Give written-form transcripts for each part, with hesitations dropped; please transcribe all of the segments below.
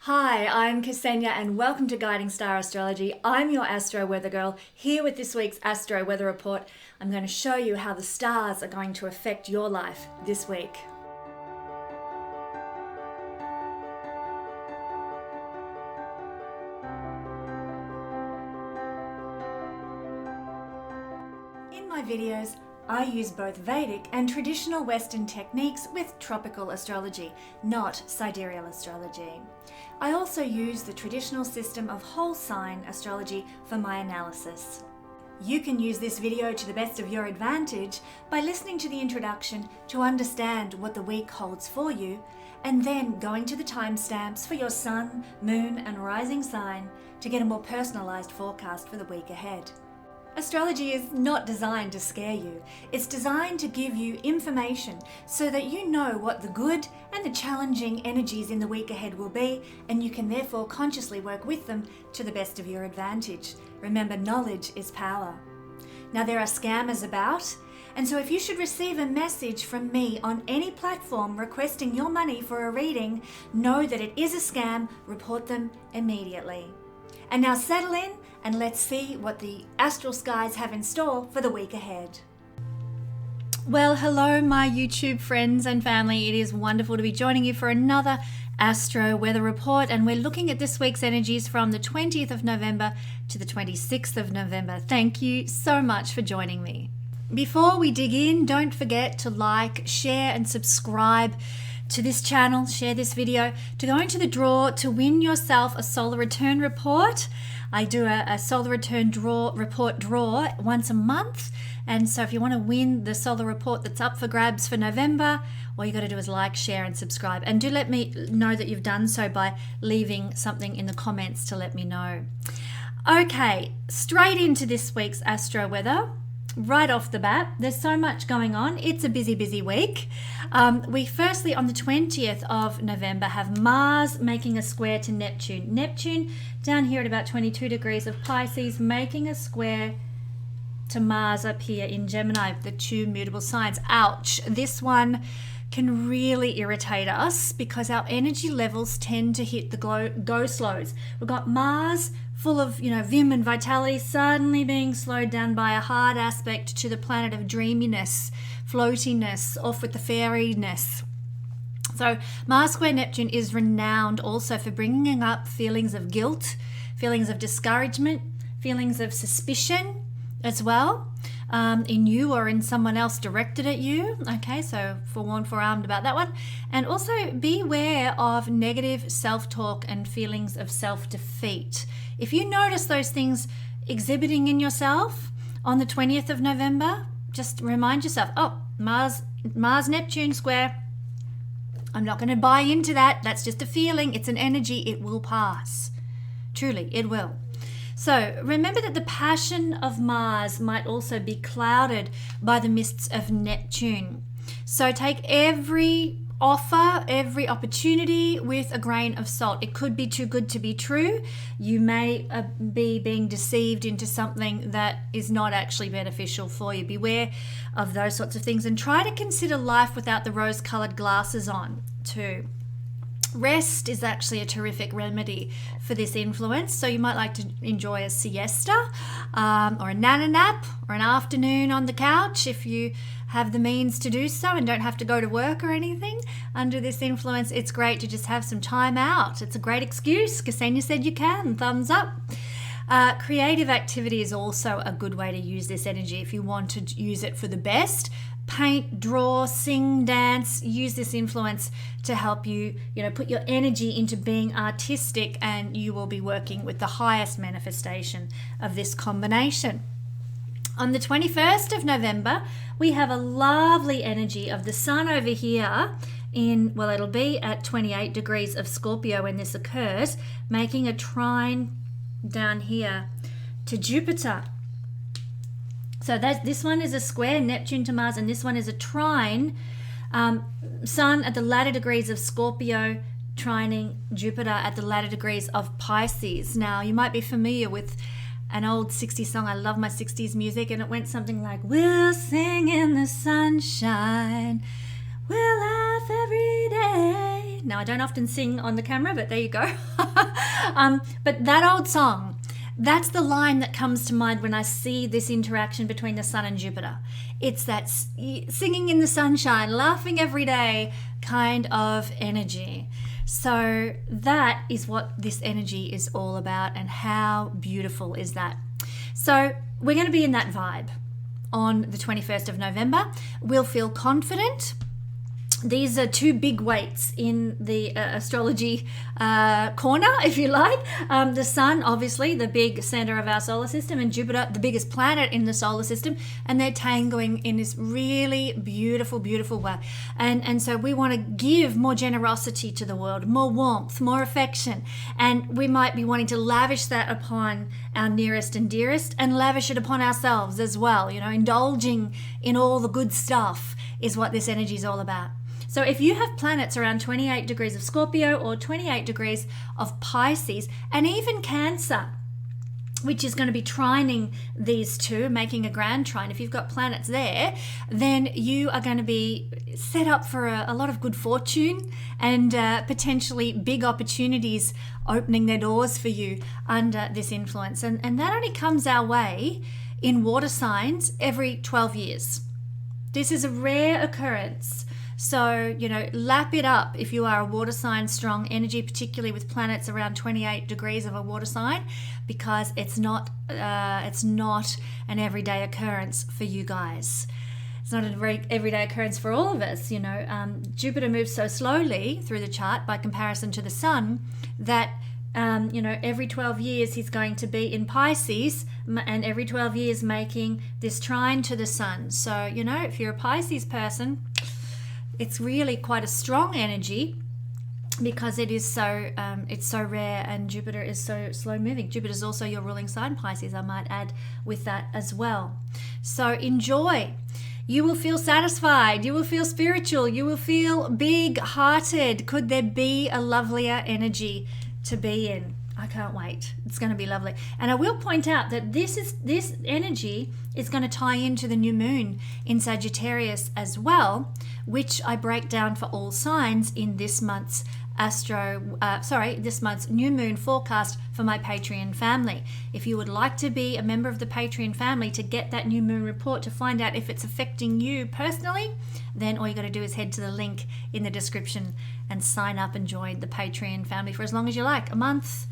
Hi, I'm Kesenya and welcome to Guiding Star Astrology. I'm your Astro Weather Girl, here with this week's Astro Weather Report. I'm going to show you how the stars are going to affect your life this week. In my videos, I use both Vedic and traditional Western techniques with tropical astrology, not sidereal astrology. I also use the traditional system of whole sign astrology for my analysis. You can use this video to the best of your advantage by listening to the introduction to understand what the week holds for you, and then going to the timestamps for your sun, moon, and rising sign to get a more personalized forecast for the week ahead. Astrology is not designed to scare you. It's designed to give you information so that you know what the good and the challenging energies in the week ahead will be, and you can therefore consciously work with them to the best of your advantage. Remember, knowledge is power. Now, there are scammers about, and so if you should receive a message from me on any platform requesting your money for a reading, know that it is a scam. Report them immediately. And now settle in and let's see what the astral skies have in store for the week ahead. Well, hello my YouTube friends and family. It is wonderful to be joining you for another Astro Weather Report, and we're looking at this week's energies from the 20th of November to the 26th of November. Thank you so much for joining me. Before we dig in, don't forget to like, share and subscribe to this channel, share this video, to go into the draw to win yourself a solar return report. I do a solar return report draw once a month, and so if you want to win the solar report that's up for grabs for November, all you got to do is like, share and subscribe, and do let me know that you've done so by leaving something in the comments to let me know. Okay, straight into this week's astro weather. Right off the bat, there's so much going on. It's a busy week. We firstly, on the 20th of November, have Mars making a square to Neptune. Neptune down here at about 22 degrees of Pisces, making a square to Mars up here in Gemini, the two mutable signs. Ouch. This one can really irritate us because our energy levels tend to hit the go slows. We've got Mars full of, vim and vitality, suddenly being slowed down by a hard aspect to the planet of dreaminess, floatiness, off with the fairiness. So Mars square Neptune is renowned also for bringing up feelings of guilt, feelings of discouragement, feelings of suspicion as well, in you or in someone else directed at you. Okay, so forewarned, forearmed about that one. And also beware of negative self-talk and feelings of self-defeat. If you notice those things exhibiting in yourself on the 20th of November, just remind yourself, Mars Neptune square. I'm not going to buy into that. That's just a feeling. It's an energy. It will pass. Truly, it will. So remember that the passion of Mars might also be clouded by the mists of Neptune. So take every offer, every opportunity with a grain of salt. It could be too good to be true. You may be being deceived into something that is not actually beneficial for you. Beware of those sorts of things and try to consider life without the rose-colored glasses on too. Rest is actually a terrific remedy for this influence. So you might like to enjoy a siesta or a nana nap or an afternoon on the couch if you have the means to do so and don't have to go to work or anything. Under this influence, it's great to just have some time out. It's a great excuse. Kesenya said you can. Thumbs up. Creative activity is also a good way to use this energy if you want to use it for the best. Paint, draw, sing, dance, use this influence to help you, put your energy into being artistic, and you will be working with the highest manifestation of this combination. On the 21st of November, we have a lovely energy of the sun over here it'll be at 28 degrees of Scorpio when this occurs, making a trine down here to Jupiter. So this one is a square, Neptune to Mars, and this one is a trine. Sun at the latter degrees of Scorpio, trining Jupiter at the latter degrees of Pisces. Now, you might be familiar with an old 60s song. I love my 60s music, and it went something like, we'll sing in the sunshine, we'll laugh every day, Now, I don't often sing on the camera, but there you go. But that old song, that's the line that comes to mind when I see this interaction between the sun and Jupiter. It's that singing in the sunshine, laughing every day kind of energy. So that is what this energy is all about, and how beautiful is that? So we're going to be in that vibe on the 21st of November. We'll feel confident. These are two big weights in the astrology corner, if you like. The sun, obviously, the big center of our solar system, and Jupiter, the biggest planet in the solar system, and they're tangling in this really beautiful, beautiful way. And so we want to give more generosity to the world, more warmth, more affection, and we might be wanting to lavish that upon our nearest and dearest, and lavish it upon ourselves as well. You know, indulging in all the good stuff is what this energy is all about. So if you have planets around 28 degrees of Scorpio or 28 degrees of Pisces, and even Cancer, which is going to be trining these two, making a grand trine, if you've got planets there, then you are going to be set up for a lot of good fortune and potentially big opportunities opening their doors for you under this influence. And that only comes our way in water signs every 12 years. This is a rare occurrence. So, you know, lap it up if you are a water sign, strong energy, particularly with planets around 28 degrees of a water sign, because it's not an everyday occurrence for you guys. It's not a very everyday occurrence for all of us. You know, Jupiter moves so slowly through the chart by comparison to the sun that every 12 years he's going to be in Pisces, and every 12 years making this trine to the sun. So, you know, if you're a Pisces person, it's really quite a strong energy, because it is it's so rare, and Jupiter is so slow moving. Jupiter is also your ruling sign, Pisces, I might add with that as well. So enjoy. You will feel satisfied. You will feel spiritual. You will feel big-hearted. Could there be a lovelier energy to be in? I can't wait. It's going to be lovely. And I will point out that this energy is going to tie into the new moon in Sagittarius as well, which I break down for all signs in this month's this month's new moon forecast for my Patreon family. If you would like to be a member of the Patreon family to get that new moon report to find out if it's affecting you personally, then all you got to do is head to the link in the description and sign up and join the Patreon family for as long as you like, a month,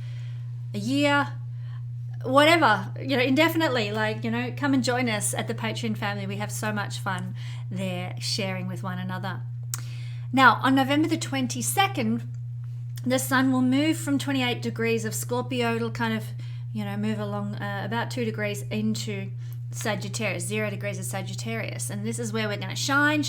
a year, whatever, indefinitely. Come and join us at the Patreon family. We have so much fun there sharing with one another. Now, on November the 22nd, the sun will move from 28 degrees of Scorpio. It'll kind of, move along about 2 degrees into Sagittarius, 0 degrees of Sagittarius. And this is where we're going to shine,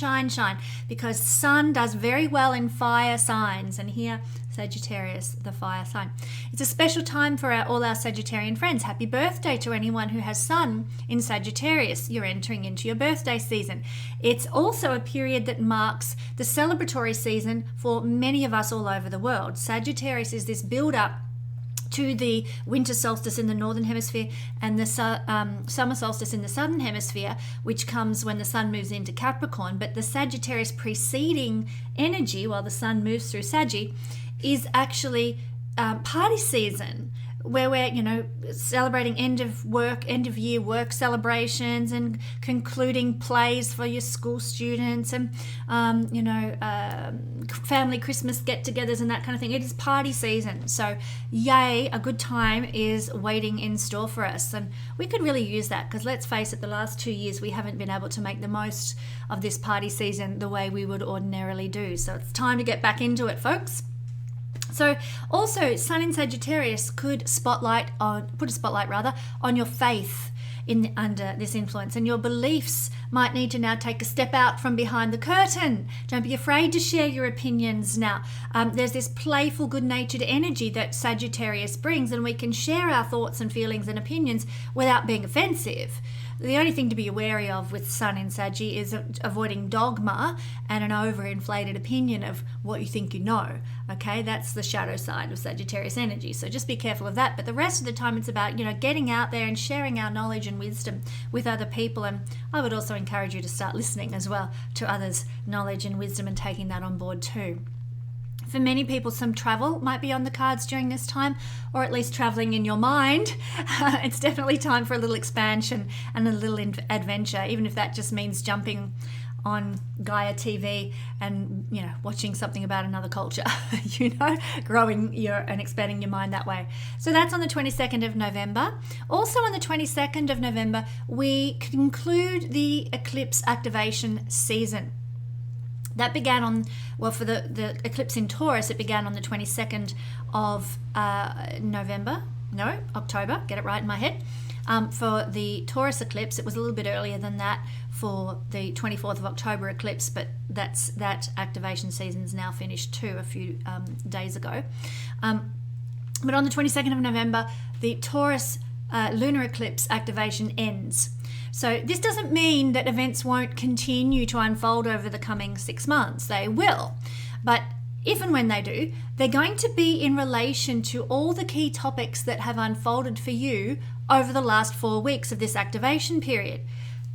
because sun does very well in fire signs. And here, Sagittarius, the fire sign. It's a special time for all our Sagittarian friends. Happy birthday to anyone who has sun in Sagittarius. You're entering into your birthday season. It's also a period that marks the celebratory season for many of us all over the world. Sagittarius is this build-up to the winter solstice in the northern hemisphere and the summer solstice in the southern hemisphere, which comes when the sun moves into Capricorn. But the Sagittarius preceding energy, while the sun moves through Saggy, is actually party season, where we're celebrating end of year work celebrations, and concluding plays for your school students, and family Christmas get-togethers and that kind of thing. It is party season, so yay, a good time is waiting in store for us, and we could really use that, because let's face it, the last 2 years we haven't been able to make the most of this party season the way we would ordinarily do. So it's time to get back into it, folks. So also, Sun in Sagittarius could put a spotlight on your faith under this influence, and your beliefs might need to now take a step out from behind the curtain. Don't be afraid to share your opinions now. There's this playful, good-natured energy that Sagittarius brings, and we can share our thoughts and feelings and opinions without being offensive. The only thing to be wary of with Sun in Saggy is avoiding dogma and an overinflated opinion of what you think you know. Okay, that's the shadow side of Sagittarius energy. So just be careful of that. But the rest of the time, it's about getting out there and sharing our knowledge and wisdom with other people. And I would also encourage you to start listening as well to others' knowledge and wisdom and taking that on board too. For many people, some travel might be on the cards during this time, or at least traveling in your mind. It's definitely time for a little expansion and a little adventure, even if that just means jumping on Gaia TV and, watching something about another culture, growing and expanding your mind that way. So that's on the 22nd of November. Also on the 22nd of November, we conclude the eclipse activation season. That began for the eclipse in Taurus, it began on the 22nd of October, get it right in my head. For the Taurus eclipse, it was a little bit earlier than that for the 24th of October eclipse, but that activation season is now finished too, a few days ago. But on the 22nd of November, the Taurus lunar eclipse activation ends. So this doesn't mean that events won't continue to unfold over the coming 6 months. They will. But if and when they do, they're going to be in relation to all the key topics that have unfolded for you over the last 4 weeks of this activation period.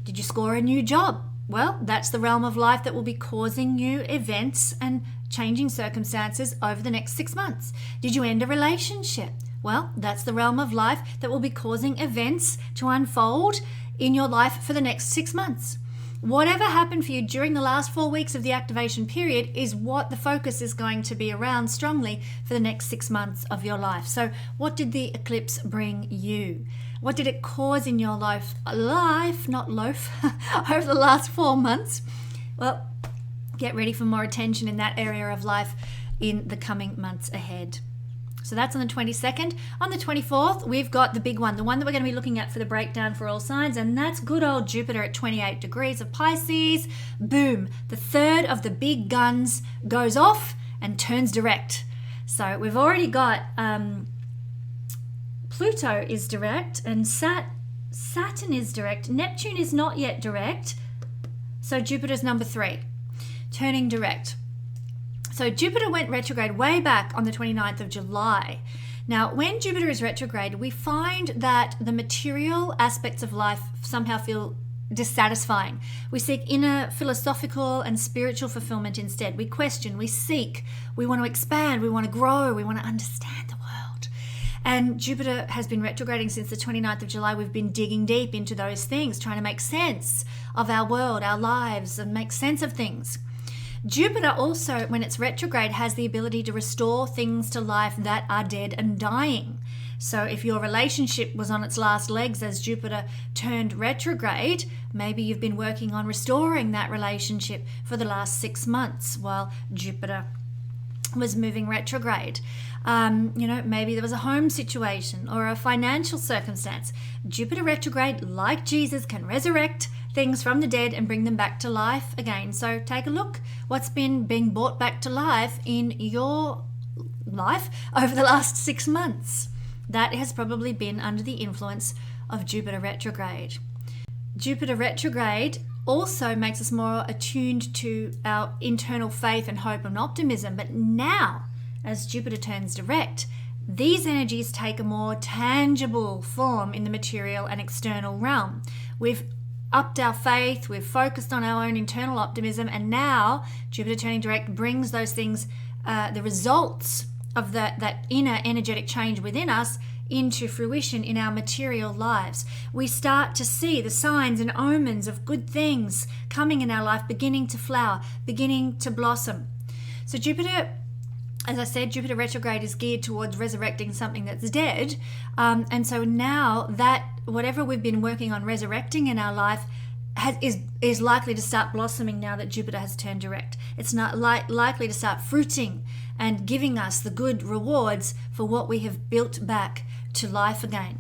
Did you score a new job? Well, that's the realm of life that will be causing you events and changing circumstances over the next 6 months. Did you end a relationship? Well, that's the realm of life that will be causing events to unfold in your life for the next 6 months. Whatever happened for you during the last 4 weeks of the activation period is what the focus is going to be around strongly for the next 6 months of your life. So what did the eclipse bring you? What did it cause in your life, not loaf, over the last 4 months? Well, get ready for more attention in that area of life in the coming months ahead. So that's on the 22nd. On the 24th, we've got the big one, the one that we're going to be looking at for the breakdown for all signs, and that's good old Jupiter at 28 degrees of Pisces. Boom. The third of the big guns goes off and turns direct. So we've already got Pluto is direct and Saturn is direct. Neptune is not yet direct. So Jupiter's number 3, turning direct. So Jupiter went retrograde way back on the 29th of July. Now, when Jupiter is retrograde, we find that the material aspects of life somehow feel dissatisfying. We seek inner philosophical and spiritual fulfillment instead. We question, we seek, we want to expand, we want to grow, we want to understand the world. And Jupiter has been retrograding since the 29th of July. We've been digging deep into those things, trying to make sense of our world, our lives, and make sense of things. Jupiter also, when it's retrograde, has the ability to restore things to life that are dead and dying. So if your relationship was on its last legs as Jupiter turned retrograde, maybe you've been working on restoring that relationship for the last 6 months while Jupiter was moving retrograde. Maybe there was a home situation or a financial circumstance. Jupiter retrograde, like Jesus, can resurrect things from the dead and bring them back to life again. So take a look what's been being brought back to life in your life over the last 6 months. That has probably been under the influence of Jupiter retrograde. Jupiter retrograde also makes us more attuned to our internal faith and hope and optimism. But now, as Jupiter turns direct, these energies take a more tangible form in the material and external realm. We've upped our faith, we've focused on our own internal optimism, and now Jupiter turning direct brings those things, the results of that inner energetic change within us, into fruition in our material lives. We start to see the signs and omens of good things coming in our life, beginning to flower, beginning to blossom. So Jupiter, as I said, Jupiter retrograde is geared towards resurrecting something that's dead. And so now that whatever we've been working on resurrecting in our life is likely to start blossoming now that Jupiter has turned direct. It's not likely to start fruiting and giving us the good rewards for what we have built back to life again.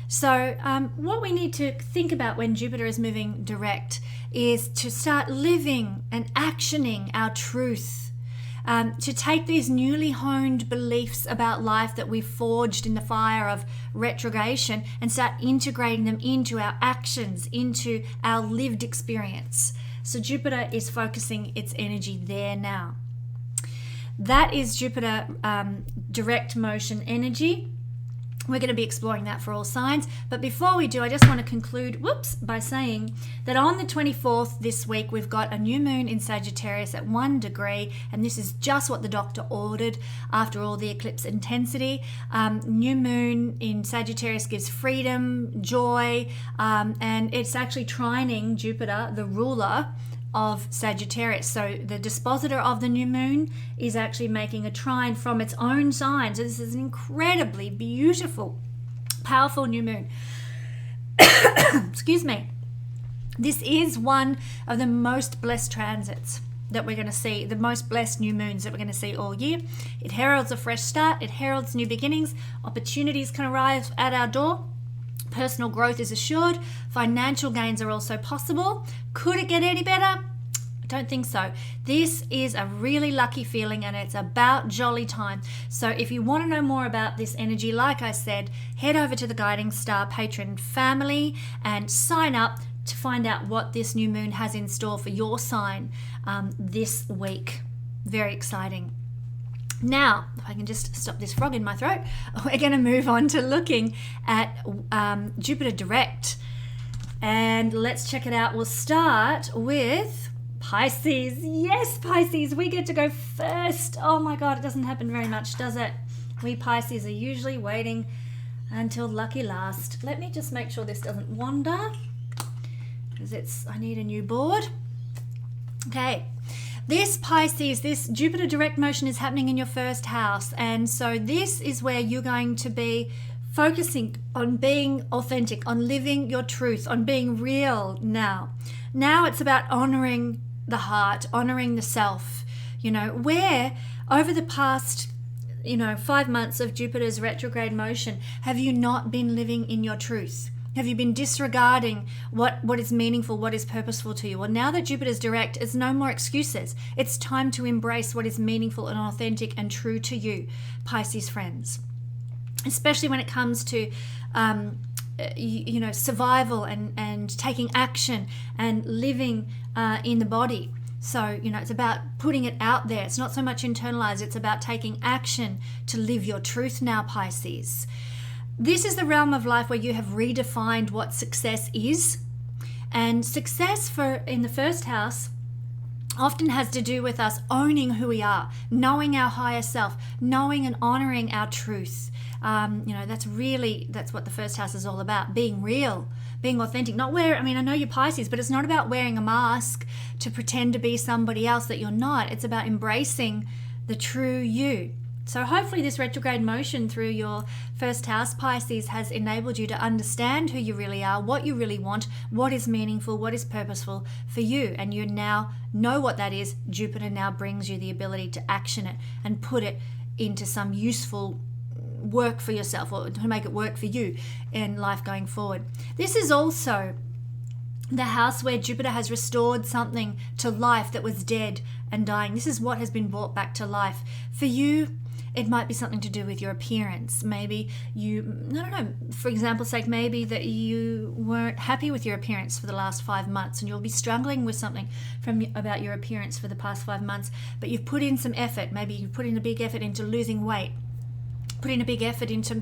So what we need to think about when Jupiter is moving direct is to start living and actioning our truth. To take these newly honed beliefs about life that we forged in the fire of retrogression and start integrating them into our actions, into our lived experience. So Jupiter is focusing its energy there now. That is Jupiter direct motion energy. We're going to be exploring that for all signs. But before we do, I just want to conclude, by saying that on the 24th this week, we've got a new moon in Sagittarius at 1 degree. And this is just what the doctor ordered after all the eclipse intensity. New moon in Sagittarius gives freedom, joy, and it's actually trining Jupiter, the ruler of Sagittarius. So the dispositor of the new moon is actually making a trine from its own sign. So this is an incredibly beautiful, powerful new moon. Excuse me. This is one of the most blessed transits that we're going to see, the most blessed new moons that we're going to see all year. It heralds a fresh start. It heralds new beginnings. Opportunities can arrive at our door. Personal growth is assured. Financial gains are also possible. Could it get any better? I don't think so. This is a really lucky feeling, and it's about jolly time. So if you want to know more about this energy, like I said, head over to the Guiding Star Patron family and sign up to find out what this new moon has in store for your sign this week. Very exciting. Now, if I can just stop this frog in my throat, we're going to move on to looking at Jupiter direct. And let's check it out. We'll start with Pisces. Yes, Pisces, we get to go first. Oh my God, it doesn't happen very much, does it? We Pisces are usually waiting until lucky last. Let me just make sure this doesn't wander, because I need a new board. Okay. This Pisces, this Jupiter direct motion is happening in your first house. And so this is where you're going to be focusing on being authentic, on living your truth, on being real now. Now it's about honoring the heart, honoring the self, where over the past, 5 months of Jupiter's retrograde motion, have you not been living in your truth? Have you been disregarding what is meaningful, what is purposeful to you? Well, now that Jupiter's direct, it's no more excuses. It's time to embrace what is meaningful and authentic and true to you, Pisces friends. Especially when it comes to, survival and taking action and living in the body. So, it's about putting it out there. It's not so much internalized. It's about taking action to live your truth now, Pisces. This is the realm of life where you have redefined what success is. And success in the first house often has to do with us owning who we are, knowing our higher self, knowing and honoring our truth. That's what the first house is all about, being real, being authentic. I know you're Pisces, but it's not about wearing a mask to pretend to be somebody else that you're not. It's about embracing the true you. So hopefully this retrograde motion through your first house, Pisces, has enabled you to understand who you really are, what you really want, what is meaningful, what is purposeful for you. And you now know what that is. Jupiter now brings you the ability to action it and put it into some useful work for yourself, or to make it work for you in life going forward. This is also the house where Jupiter has restored something to life that was dead and dying. This is what has been brought back to life. For you, it might be something to do with your appearance. Maybe for example's sake, maybe that you weren't happy with your appearance for the last 5 months, and you'll be struggling with something about your appearance for the past 5 months, but you've put in some effort. Maybe you've put in a big effort into losing weight, put in a big effort into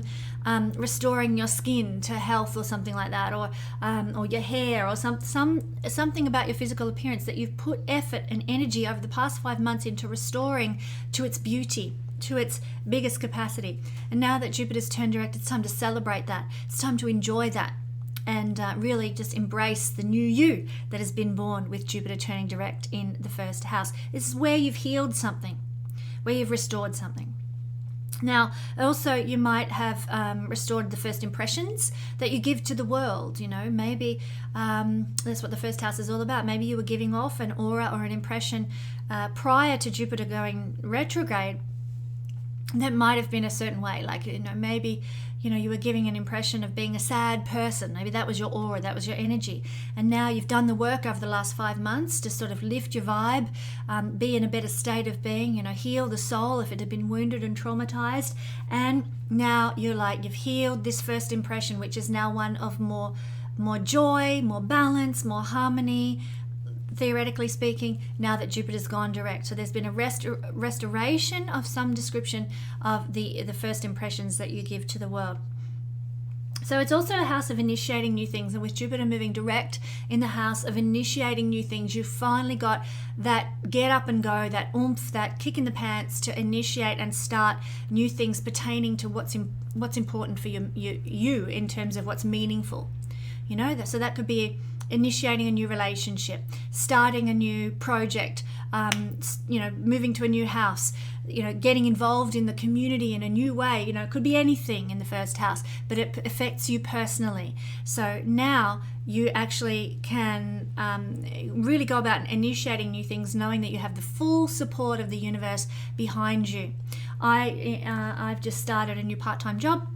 restoring your skin to health or something like that, or your hair, or something about your physical appearance that you've put effort and energy over the past 5 months into restoring to its beauty, to its biggest capacity. And now that Jupiter's turned direct, it's time to celebrate that. It's time to enjoy that and really just embrace the new you that has been born with Jupiter turning direct in the first house. This is where you've healed something, where you've restored something. Now, also, you might have restored the first impressions that you give to the world. Maybe that's what the first house is all about. Maybe you were giving off an aura or an impression prior to Jupiter going retrograde that might have been a certain way. Maybe you were giving an impression of being a sad person. Maybe that was your aura, that was your energy. And now you've done the work over the last 5 months to sort of lift your vibe, be in a better state of being, heal the soul if it had been wounded and traumatized. And now you've healed this first impression, which is now one of more joy, more balance, more harmony, theoretically speaking, now that Jupiter's gone direct. So there's been a restoration of some description of the first impressions that you give to the world. So it's also a house of initiating new things, and with Jupiter moving direct in the house of initiating new things, you finally got that get up and go, that oomph, that kick in the pants to initiate and start new things pertaining to what's important for you in terms of what's meaningful. So that could be initiating a new relationship, starting a new project, moving to a new house, getting involved in the community in a new way. It could be anything in the first house, but it affects you personally. So now you actually can really go about initiating new things, knowing that you have the full support of the universe behind you. I've just started a new part-time job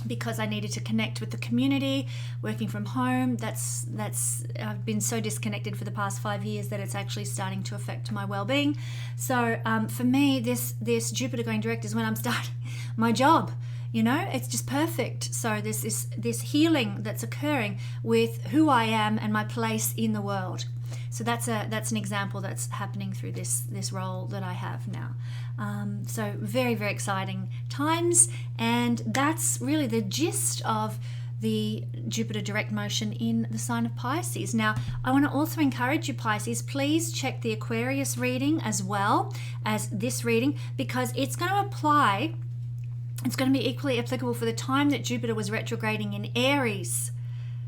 because I needed to connect with the community, working from home. I've been so disconnected for the past 5 years that it's actually starting to affect my well-being. So for me, this Jupiter going direct is when I'm starting my job. It's just perfect. So there's this healing that's occurring with who I am and my place in the world. So that's an example that's happening through this role that I have now. So very, very exciting times, and that's really the gist of the Jupiter direct motion in the sign of Pisces. Now, I want to also encourage you, Pisces, please check the Aquarius reading as well as this reading, because it's going to be equally applicable for the time that Jupiter was retrograding in Aries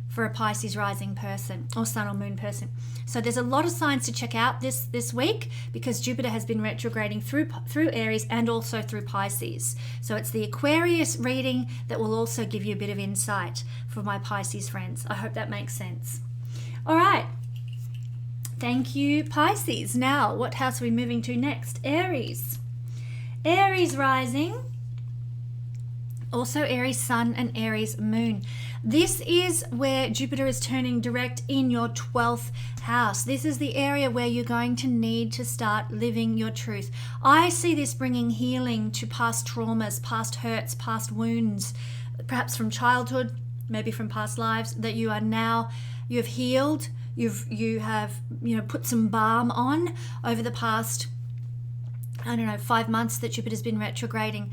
for a Pisces rising person or sun or moon person. So there's a lot of signs to check out this week, because Jupiter has been retrograding through Aries and also through Pisces. So it's the Aquarius reading that will also give you a bit of insight for my Pisces friends. I hope that makes sense. All right. Thank you, Pisces. Now, what house are we moving to next? Aries. Aries rising. Also Aries sun and Aries moon. This is where Jupiter is turning direct in your 12th house. This is the area where you're going to need to start living your truth. I see this bringing healing to past traumas, past hurts, past wounds, perhaps from childhood, maybe from past lives that you have healed. You have put some balm on over the past 5 months that Jupiter's been retrograding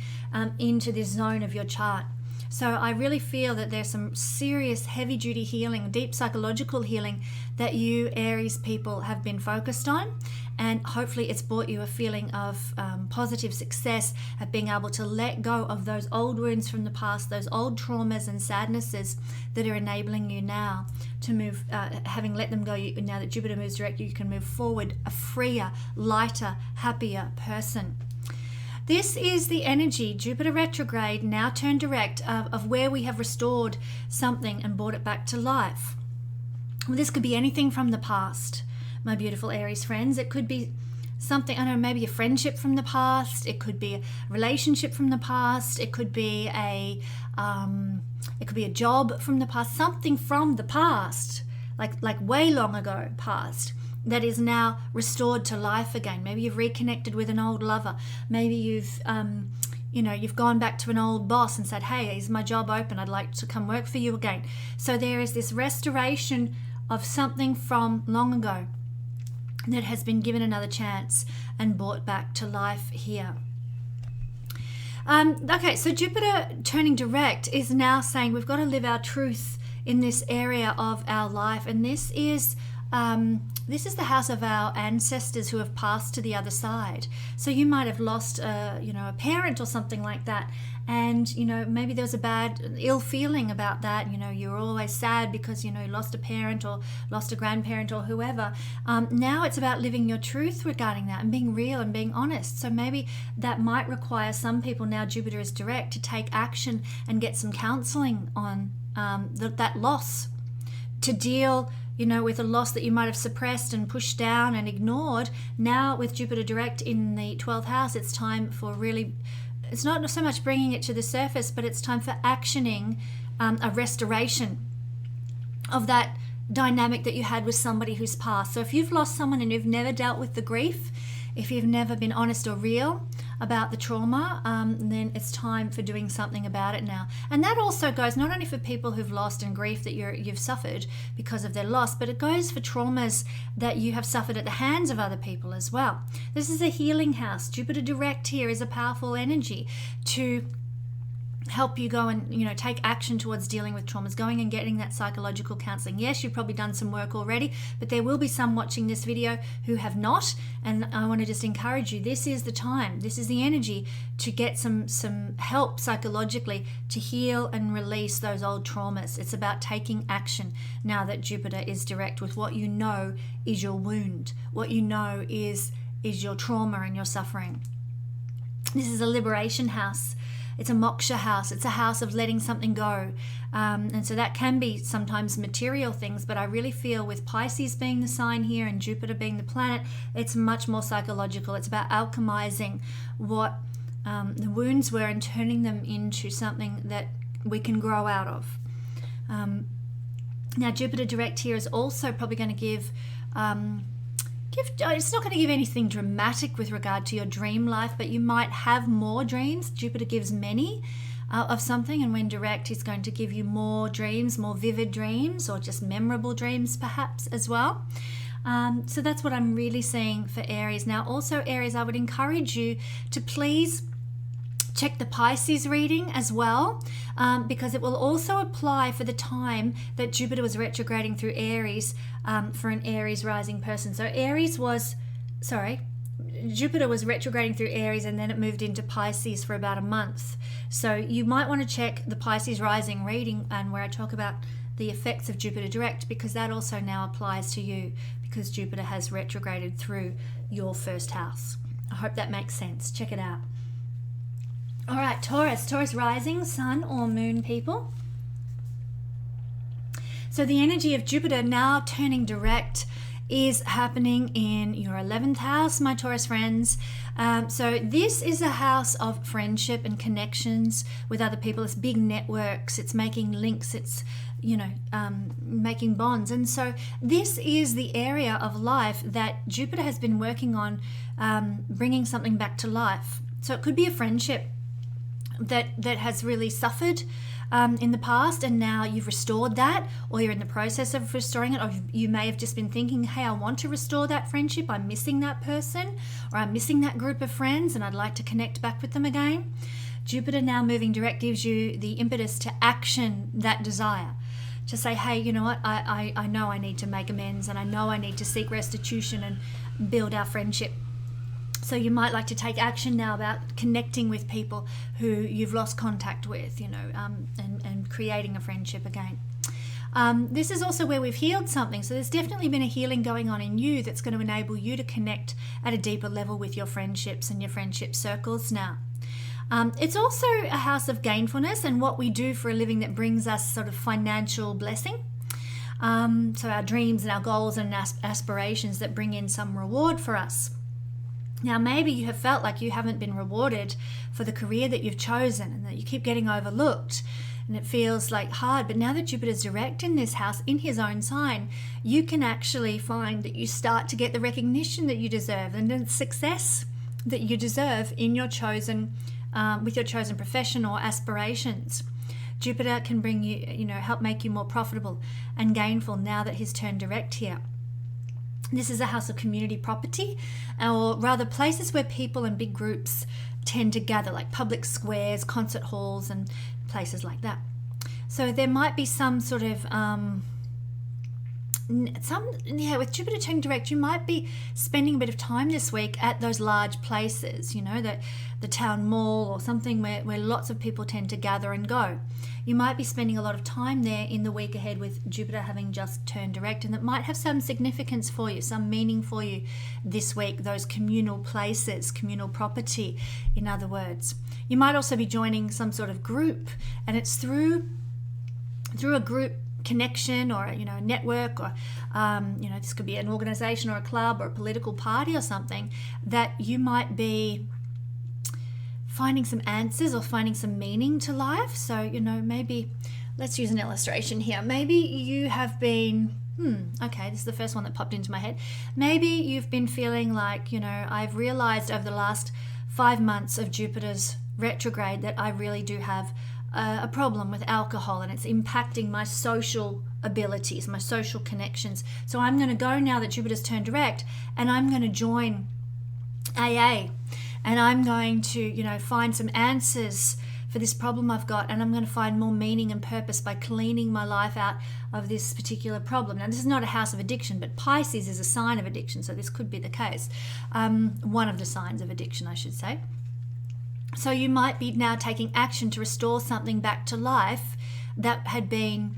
into this zone of your chart. So I really feel that there's some serious heavy-duty healing, deep psychological healing that you Aries people have been focused on, and hopefully it's brought you a feeling of positive success at being able to let go of those old wounds from the past, those old traumas and sadnesses that are enabling you now to move, having let them go. Now that Jupiter moves direct, you can move forward a freer, lighter, happier person. This is the energy, Jupiter retrograde, now turned direct, of where we have restored something and brought it back to life. Well, this could be anything from the past, my beautiful Aries friends. It could be something, maybe a friendship from the past. It could be a relationship from the past. It could be a job from the past, something from the past, like way long ago past, that is now restored to life again. Maybe you've reconnected with an old lover. Maybe you've gone back to an old boss and said, hey, is my job open? I'd like to come work for you again. So there is this restoration of something from long ago that has been given another chance and brought back to life here. Okay, so Jupiter turning direct is now saying we've got to live our truth in this area of our life, and this is the house of our ancestors who have passed to the other side. So you might have lost a parent or something like that, and maybe there was a bad ill feeling about that. You're always sad because you lost a parent or lost a grandparent or whoever. Now it's about living your truth regarding that and being real and being honest. So maybe that might require some people, now Jupiter is direct, to take action and get some counseling on that loss, to deal with a loss that you might have suppressed and pushed down and ignored. Now with Jupiter direct in the 12th house, it's time for it's not so much bringing it to the surface, but it's time for actioning a restoration of that dynamic that you had with somebody who's passed. So if you've lost someone and you've never dealt with the grief, if you've never been honest or real about the trauma, then it's time for doing something about it now. And that also goes not only for people who've lost and grief that you've suffered because of their loss, but it goes for traumas that you have suffered at the hands of other people as well. This is a healing house. Jupiter direct here is a powerful energy to help you go and, take action towards dealing with traumas, going and getting that psychological counseling. Yes, you've probably done some work already, but there will be some watching this video who have not. And I want to just encourage you, this is the time, this is the energy to get some help psychologically to heal and release those old traumas. It's about taking action now that Jupiter is direct with what you know is your wound, what you know is your trauma and your suffering. This is a liberation house. It's a moksha house. It's a house of letting something go. And so that can be sometimes material things, but I really feel with Pisces being the sign here and Jupiter being the planet, it's much more psychological. It's about alchemizing what the wounds were and turning them into something that we can grow out of. Now, Jupiter direct here is also probably going to give it's not going to give anything dramatic with regard to your dream life, but you might have more dreams. Jupiter gives many of something, and when direct, he's going to give you more dreams, more vivid dreams, or just memorable dreams perhaps as well. So that's what I'm really seeing for Aries. Now, also Aries, I would encourage you to please check the Pisces reading as well, because it will also apply for the time that Jupiter was retrograding through Aries for an Aries rising person. So Jupiter was retrograding through Aries and then it moved into Pisces for about a month. So you might want to check the Pisces rising reading and where I talk about the effects of Jupiter direct, because that also now applies to you because Jupiter has retrograded through your first house. I hope that makes sense. Check it out. All right, Taurus rising, sun or moon people. So the energy of Jupiter now turning direct is happening in your 11th house, my Taurus friends. So this is a house of friendship and connections with other people. It's big networks, it's making links, it's making bonds. And so this is the area of life that Jupiter has been working on, bringing something back to life. So it could be a friendship that has really suffered in the past, and now you've restored that, or you're in the process of restoring it, or you may have just been thinking, hey, I want to restore that friendship, I'm missing that person, or I'm missing that group of friends and I'd like to connect back with them again. Jupiter now moving direct gives you the impetus to action that desire, to say, hey, you know what, I know I need to make amends, and I know I need to seek restitution and build our friendship. So you might like to take action now about connecting with people who you've lost contact with, and creating a friendship again. This is also where we've healed something. So there's definitely been a healing going on in you that's going to enable you to connect at a deeper level with your friendships and your friendship circles now. It's also a house of gainfulness and what we do for a living that brings us sort of financial blessing. So our dreams and our goals and aspirations that bring in some reward for us. Now, maybe you have felt like you haven't been rewarded for the career that you've chosen and that you keep getting overlooked and it feels like hard. But now that Jupiter's direct in this house, in his own sign, you can actually find that you start to get the recognition that you deserve and the success that you deserve in your chosen, with your chosen profession or aspirations. Jupiter can bring you, help make you more profitable and gainful now that he's turned direct here. This is a house of community property, or rather places where people and big groups tend to gather, like public squares, concert halls, and places like that. So there might be some sort of, with Jupiter turning direct, you might be spending a bit of time this week at those large places, the town mall or something where lots of people tend to gather and go. You might be spending a lot of time there in the week ahead with Jupiter having just turned direct, and that might have some significance for you, some meaning for you this week, those communal places, communal property, in other words. You might also be joining some sort of group, and it's through a group connection or a network, or this could be an organization or a club or a political party or something, that you might be finding some answers or finding some meaning to life. So maybe let's use an illustration here. Maybe you have been this is the first one that popped into my head. Maybe you've been feeling like, I've realized over the last 5 months of Jupiter's retrograde that I really do have a problem with alcohol, and it's impacting my social abilities, my social connections. So I'm going to go, now that Jupiter's turned direct, and I'm going to join AA, and I'm going to find some answers for this problem I've got, and I'm going to find more meaning and purpose by cleaning my life out of this particular problem. Now, this is not a house of addiction, but Pisces is a sign of addiction, so this could be the case. One of the signs of addiction, I should say. So you might be now taking action to restore something back to life that had been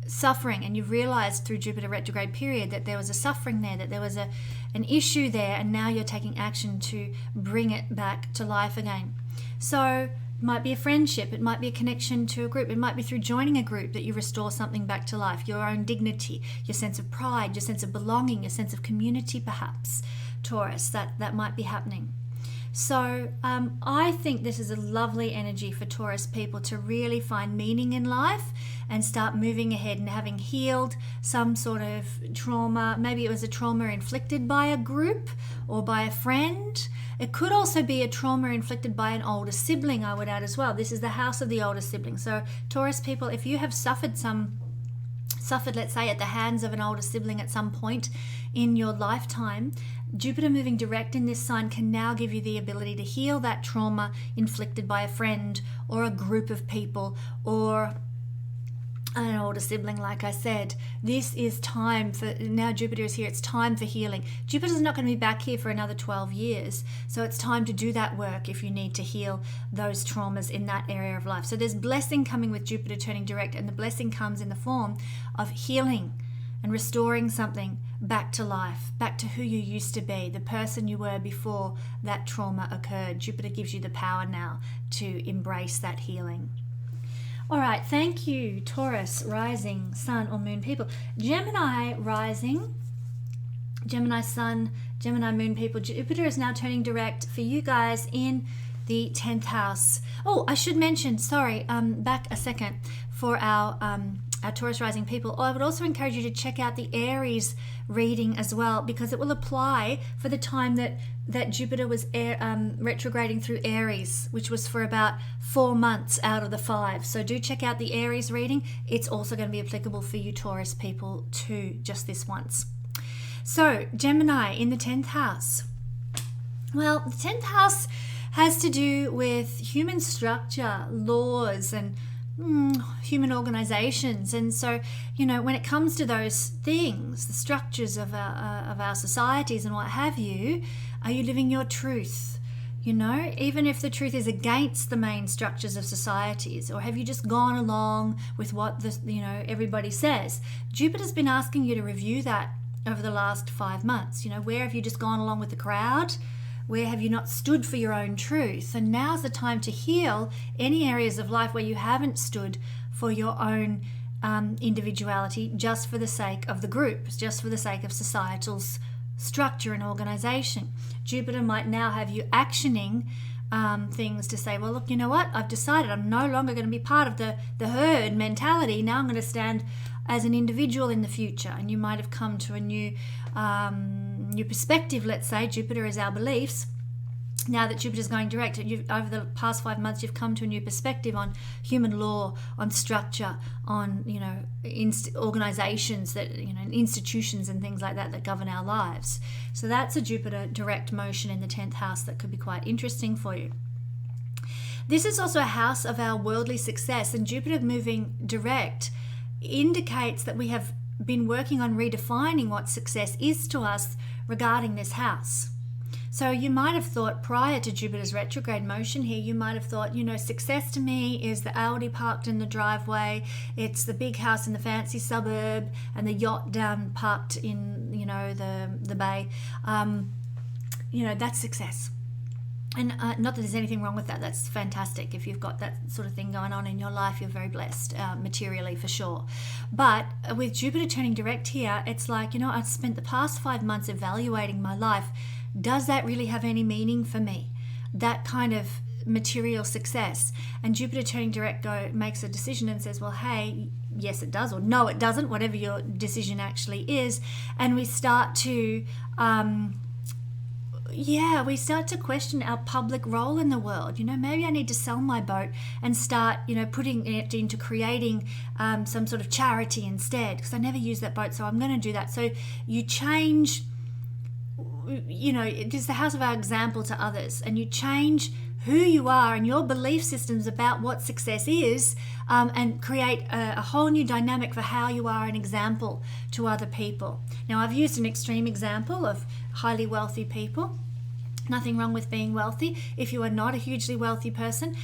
suffering, and you've realized through Jupiter retrograde period that there was a suffering there, that there was an issue there, and now you're taking action to bring it back to life again. So it might be a friendship, it might be a connection to a group, it might be through joining a group that you restore something back to life, your own dignity, your sense of pride, your sense of belonging, your sense of community perhaps, Taurus, that might be happening. So I think this is a lovely energy for Taurus people to really find meaning in life and start moving ahead and having healed some sort of trauma. Maybe it was a trauma inflicted by a group or by a friend. It could also be a trauma inflicted by an older sibling, I would add as well. This is the house of the older sibling. So Taurus people, if you have suffered, let's say, at the hands of an older sibling at some point in your lifetime, Jupiter moving direct in this sign can now give you the ability to heal that trauma inflicted by a friend or a group of people or an older sibling, like I said. This is time for, now Jupiter is here, it's time for healing. Jupiter's not going to be back here for another 12 years, so it's time to do that work if you need to heal those traumas in that area of life. So there's blessing coming with Jupiter turning direct, and the blessing comes in the form of healing and restoring something back to life, back to who you used to be, the person you were before that trauma occurred. Jupiter gives you the power now to embrace that healing. All right, thank you, Taurus, rising, sun or moon people. Gemini rising, Gemini sun, Gemini moon people. Jupiter is now turning direct for you guys in the 10th house. Oh, I should mention, sorry, back a second, for our Taurus rising people. I would also encourage you to check out the Aries reading as well, because it will apply for the time that Jupiter was retrograding through Aries, which was for about 4 months out of the 5. So do check out the Aries reading. It's also going to be applicable for you Taurus people too, just this once. So Gemini in the 10th house. Well, the 10th house has to do with human structure, laws, and human organizations. And so, when it comes to those things, the structures of our societies and what have you, are you living your truth? Even if the truth is against the main structures of societies, or have you just gone along with what everybody says? Jupiter's been asking you to review that over the last 5 months. Where have you just gone along with the crowd? Where have you not stood for your own truth? And now's the time to heal any areas of life where you haven't stood for your own individuality, just for the sake of the group, just for the sake of societal structure and organization. Jupiter might now have you actioning things to say, well, look, you know what? I've decided I'm no longer going to be part of the herd mentality. Now I'm going to stand as an individual in the future. And you might have come to a new perspective, let's say. Jupiter is our beliefs. Now that Jupiter's going direct, over the past 5 months, you've come to a new perspective on human law, on structure, on organizations that institutions and things like that govern our lives. So that's a Jupiter direct motion in the 10th house that could be quite interesting for you. This is also a house of our worldly success, and Jupiter moving direct indicates that we have been working on redefining what success is to us regarding this house. So you might have thought, prior to Jupiter's retrograde motion here, you might have thought, success to me is the Audi parked in the driveway, it's the big house in the fancy suburb, and the yacht down parked in, the bay. That's success. And not that there's anything wrong with that. That's fantastic. If you've got that sort of thing going on in your life, you're very blessed, materially for sure. But with Jupiter turning direct here, it's like, I've spent the past 5 months evaluating my life. Does that really have any meaning for me? That kind of material success. And Jupiter turning direct makes a decision and says, well, hey, yes it does, or no it doesn't, whatever your decision actually is. And we start to question our public role in the world. Maybe I need to sell my boat and start, putting it into creating some sort of charity instead, because I never use that boat, so I'm going to do that. So you change, it is the house of our example to others, and you change who you are and your belief systems about what success is, and create a whole new dynamic for how you are an example to other people. Now, I've used an extreme example of highly wealthy people. Nothing wrong with being wealthy. If you are not a hugely wealthy person,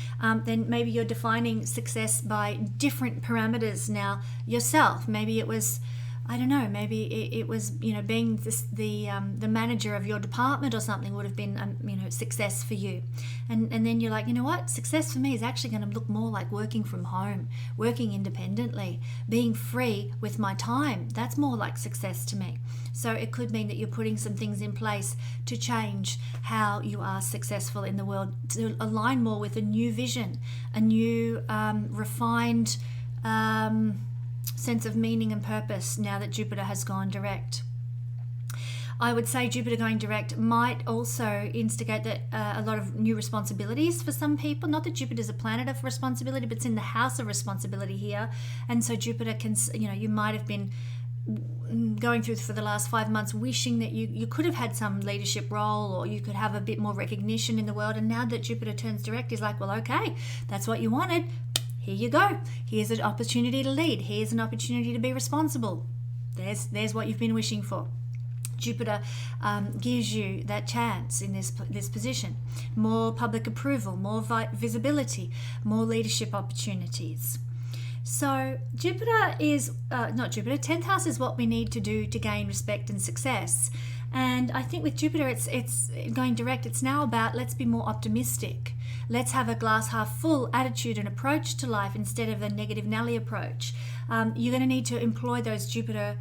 then maybe you're defining success by different parameters now yourself. Maybe it was, I don't know, maybe it was, being the manager of your department or something would have been, success for you. And then you're like, you know what? Success for me is actually going to look more like working from home, working independently, being free with my time. That's more like success to me. So it could mean that you're putting some things in place to change how you are successful in the world, to align more with a new vision, a new refined sense of meaning and purpose now that Jupiter has gone direct. I would say Jupiter going direct might also instigate that a lot of new responsibilities for some people. Not that Jupiter is a planet of responsibility, but it's in the house of responsibility here. And so Jupiter can, you might have been going through for the last 5 months wishing that you could have had some leadership role, or you could have a bit more recognition in the world. And now that Jupiter turns direct, is like, well, okay, that's what you wanted. Here you go. Here's an opportunity to lead. Here's an opportunity to be responsible. There's what you've been wishing for. Jupiter gives you that chance in this position. More public approval, more visibility, more leadership opportunities. So Jupiter is, not Jupiter, 10th house is what we need to do to gain respect and success. And I think with Jupiter, it's going direct. It's now about, let's be more optimistic. Let's have a glass half full attitude and approach to life instead of a negative Nelly approach. You're going to need to employ those Jupiter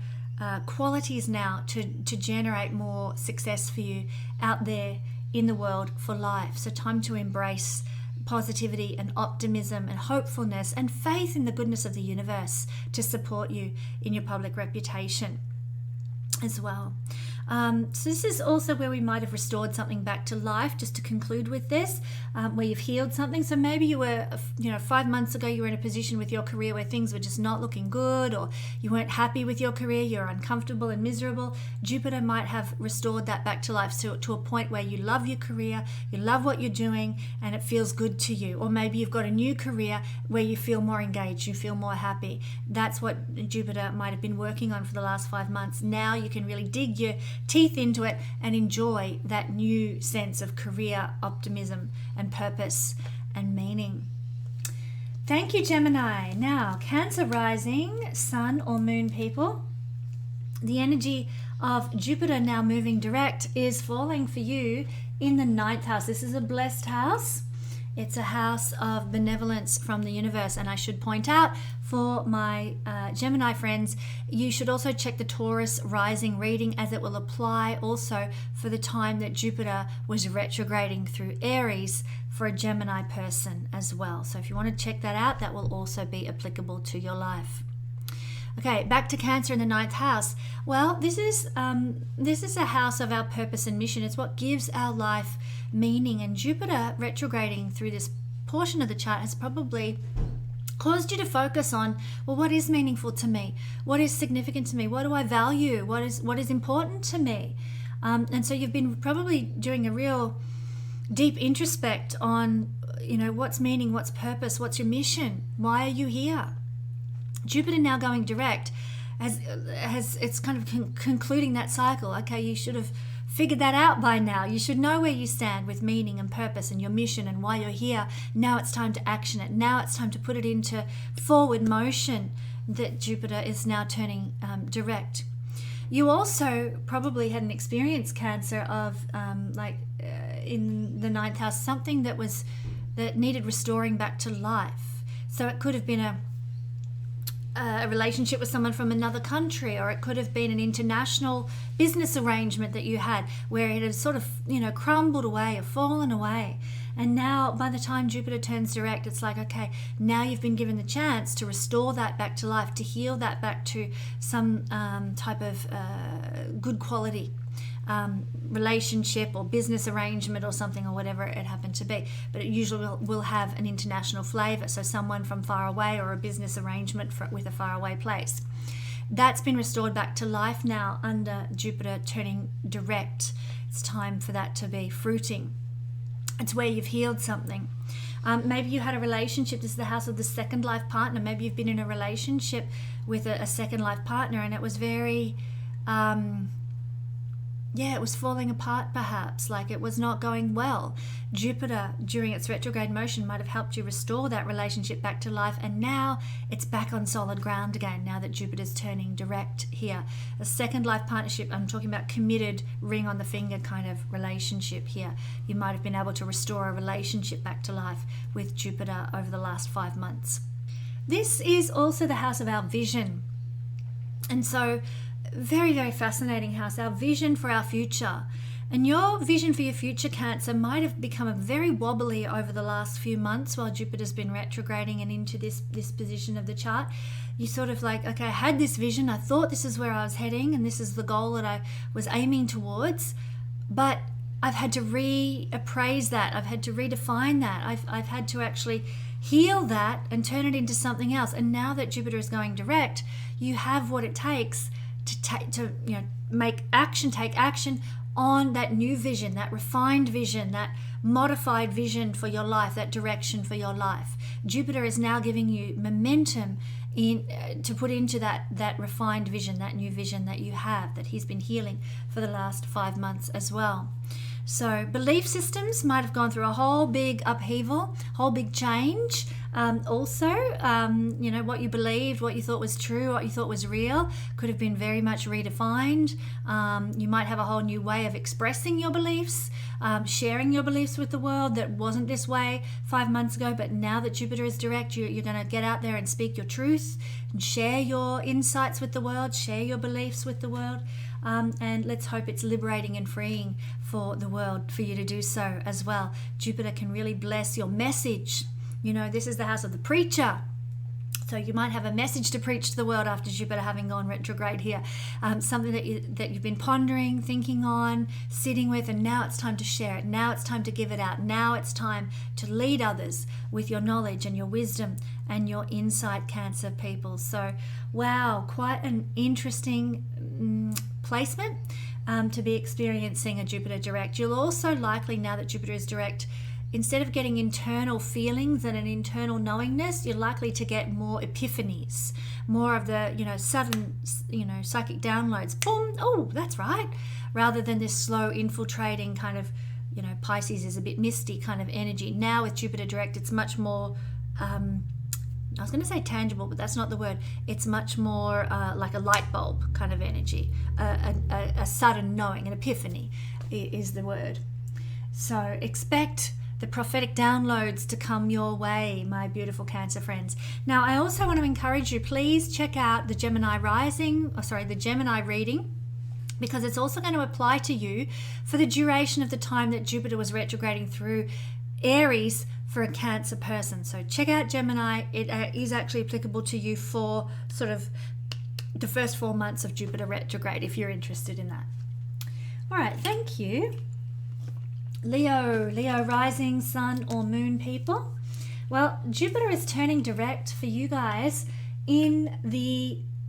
qualities now to generate more success for you out there in the world for life. So time to embrace positivity and optimism and hopefulness and faith in the goodness of the universe to support you in your public reputation as well. So this is also where we might have restored something back to life, just to conclude with this, where you've healed something. So maybe you were, 5 months ago, you were in a position with your career where things were just not looking good, or you weren't happy with your career, you're uncomfortable and miserable. Jupiter might have restored that back to life, to a point where you love your career, you love what you're doing, and it feels good to you. Or maybe you've got a new career where you feel more engaged, you feel more happy. That's what Jupiter might have been working on for the last 5 months. Now you can really dig your teeth into it and enjoy that new sense of career optimism and purpose and meaning. Thank you, Gemini. Now, Cancer rising, Sun or Moon people, the energy of Jupiter now moving direct is falling for you in the 9th house. This is a blessed house. It's a house of benevolence from the universe. And I should point out for my Gemini friends, you should also check the Taurus rising reading, as it will apply also for the time that Jupiter was retrograding through Aries for a Gemini person as well. So if you want to check that out, that will also be applicable to your life. Okay, back to Cancer in the 9th house. Well, this is a house of our purpose and mission. It's what gives our life meaning. And Jupiter retrograding through this portion of the chart has probably caused you to focus on, well, what is meaningful to me? What is significant to me? What do I value? What is important to me? And so you've been probably doing a real deep introspect on, what's meaning, what's purpose, what's your mission? Why are you here? Jupiter now going direct has it's kind of concluding that cycle. Okay, you should have figured that out by now. You should know where you stand with meaning and purpose and your mission and why you're here. Now it's time to action it. Now it's time to put it into forward motion, that Jupiter is now turning direct. You also probably had an experience, Cancer, of in the 9th house, something that needed restoring back to life. So it could have been a relationship with someone from another country, or it could have been an international business arrangement that you had where it had sort of, crumbled away or fallen away. And now by the time Jupiter turns direct, it's like, okay, now you've been given the chance to restore that back to life, to heal that back to some type of good quality relationship or business arrangement or something, or whatever it happened to be. But it usually will have an international flavor, so someone from far away, or a business arrangement with a faraway place. That's been restored back to life now under Jupiter turning direct. It's time for that to be fruiting. It's where you've healed something. Maybe you had a relationship. This is the house of the second life partner. Maybe you've been in a relationship with a second life partner, and it was very, it was falling apart perhaps, like it was not going well. Jupiter, during its retrograde motion, might have helped you restore that relationship back to life, and now it's back on solid ground again, now that Jupiter's turning direct here. A second life partnership, I'm talking about committed, ring on the finger kind of relationship here. You might have been able to restore a relationship back to life with Jupiter over the last 5 months. This is also the house of our vision. And so, very, very fascinating house, our vision for our future. And your vision for your future, Cancer, might have become very wobbly over the last few months while Jupiter's been retrograding and into this position of the chart. You sort of like, okay, I had this vision, I thought this is where I was heading and this is the goal that I was aiming towards, but I've had to reappraise that, I've had to redefine that, I've had to actually heal that and turn it into something else. And now that Jupiter is going direct, you have what it takes to take action on that new vision, that refined vision, that modified vision for your life, that direction for your life. Jupiter is now giving you momentum to put into that refined vision, that new vision that you have, that he's been healing for the last 5 months as well. So belief systems might have gone through a whole big upheaval, whole big change. What you believed, what you thought was true, what you thought was real could have been very much redefined. You might have a whole new way of expressing your beliefs, sharing your beliefs with the world that wasn't this way 5 months ago, but now that Jupiter is direct, you're going to get out there and speak your truth and share your insights with the world, share your beliefs with the world. And let's hope it's liberating and freeing for the world for you to do so as well. Jupiter can really bless your message. This is the house of the preacher. So you might have a message to preach to the world after Jupiter having gone retrograde here. Something that you've been pondering, thinking on, sitting with, and now it's time to share it. Now it's time to give it out. Now it's time to lead others with your knowledge and your wisdom and your insight, Cancer people. So, wow, quite an interesting placement to be experiencing a Jupiter direct. You'll also likely, now that Jupiter is direct, instead of getting internal feelings and an internal knowingness, you're likely to get more epiphanies, more of the, sudden, psychic downloads. Boom, oh, that's right. Rather than this slow infiltrating kind of, Pisces is a bit misty kind of energy. Now with Jupiter direct, it's much more, I was going to say tangible, but that's not the word. It's much more like a light bulb kind of energy. A sudden knowing, an epiphany is the word. So expect the prophetic downloads to come your way, my beautiful Cancer friends. Now, I also want to encourage you, please check out the Gemini reading, because it's also going to apply to you for the duration of the time that Jupiter was retrograding through Aries for a Cancer person. So check out Gemini. It is actually applicable to you for sort of the first 4 months of Jupiter retrograde, if you're interested in that. All right, thank you. Leo rising, sun or moon people. Well, Jupiter is turning direct for you guys in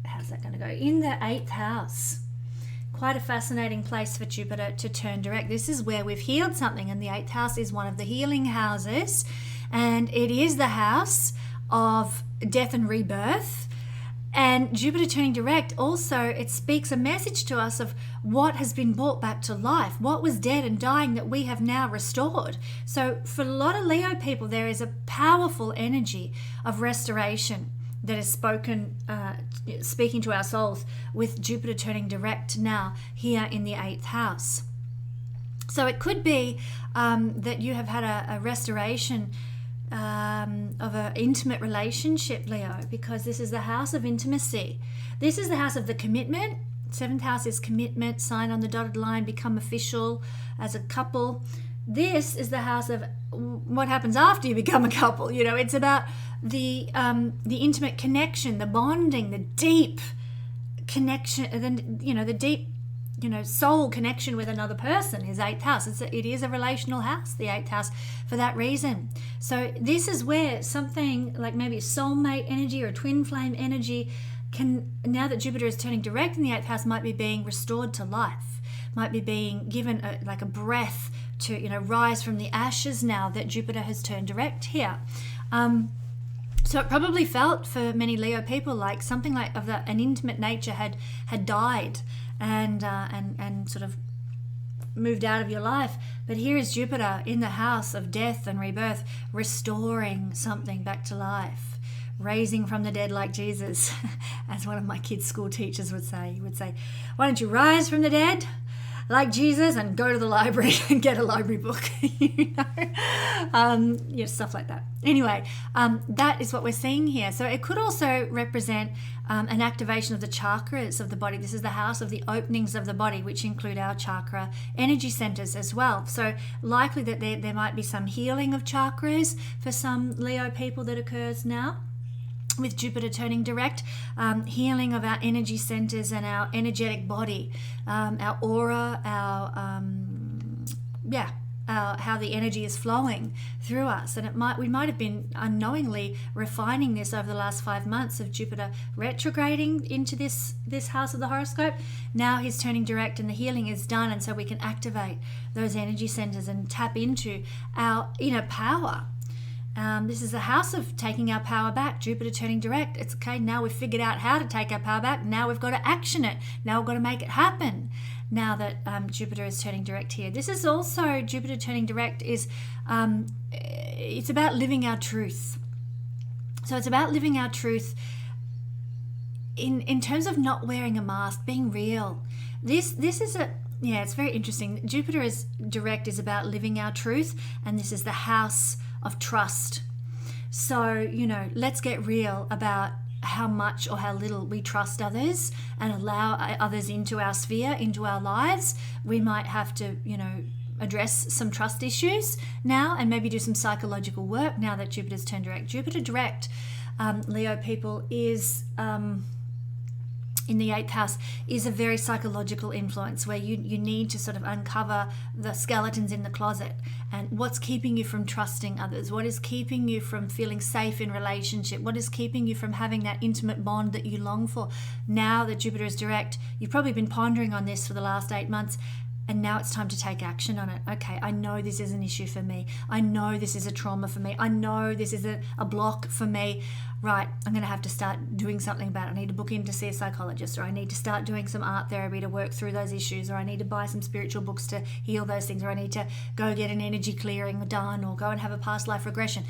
how's that going to go? In the 8th house. Quite a fascinating place for Jupiter to turn direct. This is where we've healed something, and the 8th house is one of the healing houses, and it is the house of death and rebirth. And Jupiter turning direct also, it speaks a message to us of what has been brought back to life, what was dead and dying that we have now restored. So for a lot of Leo people, there is a powerful energy of restoration that is speaking to our souls with Jupiter turning direct now here in the 8th house. So it could be that you have had a restoration of an intimate relationship, Leo, because this is the house of intimacy. This is the house of the commitment. 7th house is commitment, sign on the dotted line, become official as a couple. This is the house of what happens after you become a couple. It's about the intimate connection, the bonding, the deep connection, the deep soul connection with another person is 8th house. It is a relational house, the 8th house, for that reason. So this is where something like maybe soulmate energy or twin flame energy can, now that Jupiter is turning direct in the 8th house, might be being restored to life, might be being given a breath to rise from the ashes now that Jupiter has turned direct here. So it probably felt for many Leo people like something like an intimate nature had died and sort of moved out of your life. But here is Jupiter in the house of death and rebirth, restoring something back to life, raising from the dead like Jesus, as one of my kids' school teachers would say. He would say, why don't you rise from the dead like Jesus and go to the library and get a library book, stuff like that. Anyway, that is what we're seeing here. So it could also represent an activation of the chakras of the body. This is the house of the openings of the body, which include our chakra energy centers as well. So likely that there might be some healing of chakras for some Leo people that occurs now, with Jupiter turning direct, healing of our energy centers and our energetic body, our aura, how the energy is flowing through us. And we might have been unknowingly refining this over the last 5 months of Jupiter retrograding into this house of the horoscope. Now he's turning direct and the healing is done, and so we can activate those energy centers and tap into our inner power. This is the house of taking our power back. Jupiter turning direct. It's okay. Now we've figured out how to take our power back. Now we've got to action it. Now we've got to make it happen. Now that Jupiter is turning direct here. This is also, Jupiter turning direct is, it's about living our truth. So it's about living our truth in terms of not wearing a mask, being real. This is it's very interesting. Jupiter is direct is about living our truth, and this is the house of trust. So, let's get real about how much or how little we trust others and allow others into our sphere, into our lives. We might have to, address some trust issues now and maybe do some psychological work now that Jupiter's turned direct. Jupiter direct, Leo people, is in the 8th house, is a very psychological influence where you need to sort of uncover the skeletons in the closet and what's keeping you from trusting others, what is keeping you from feeling safe in relationship, what is keeping you from having that intimate bond that you long for. Now that Jupiter is direct, you've probably been pondering on this for the last 8 months, and now it's time to take action on it. Okay, I know this is an issue for me. I know this is a trauma for me. I know this is a block for me. Right, I'm going to have to start doing something about it. I need to book in to see a psychologist, or I need to start doing some art therapy to work through those issues, or I need to buy some spiritual books to heal those things, or I need to go get an energy clearing done, or go and have a past life regression.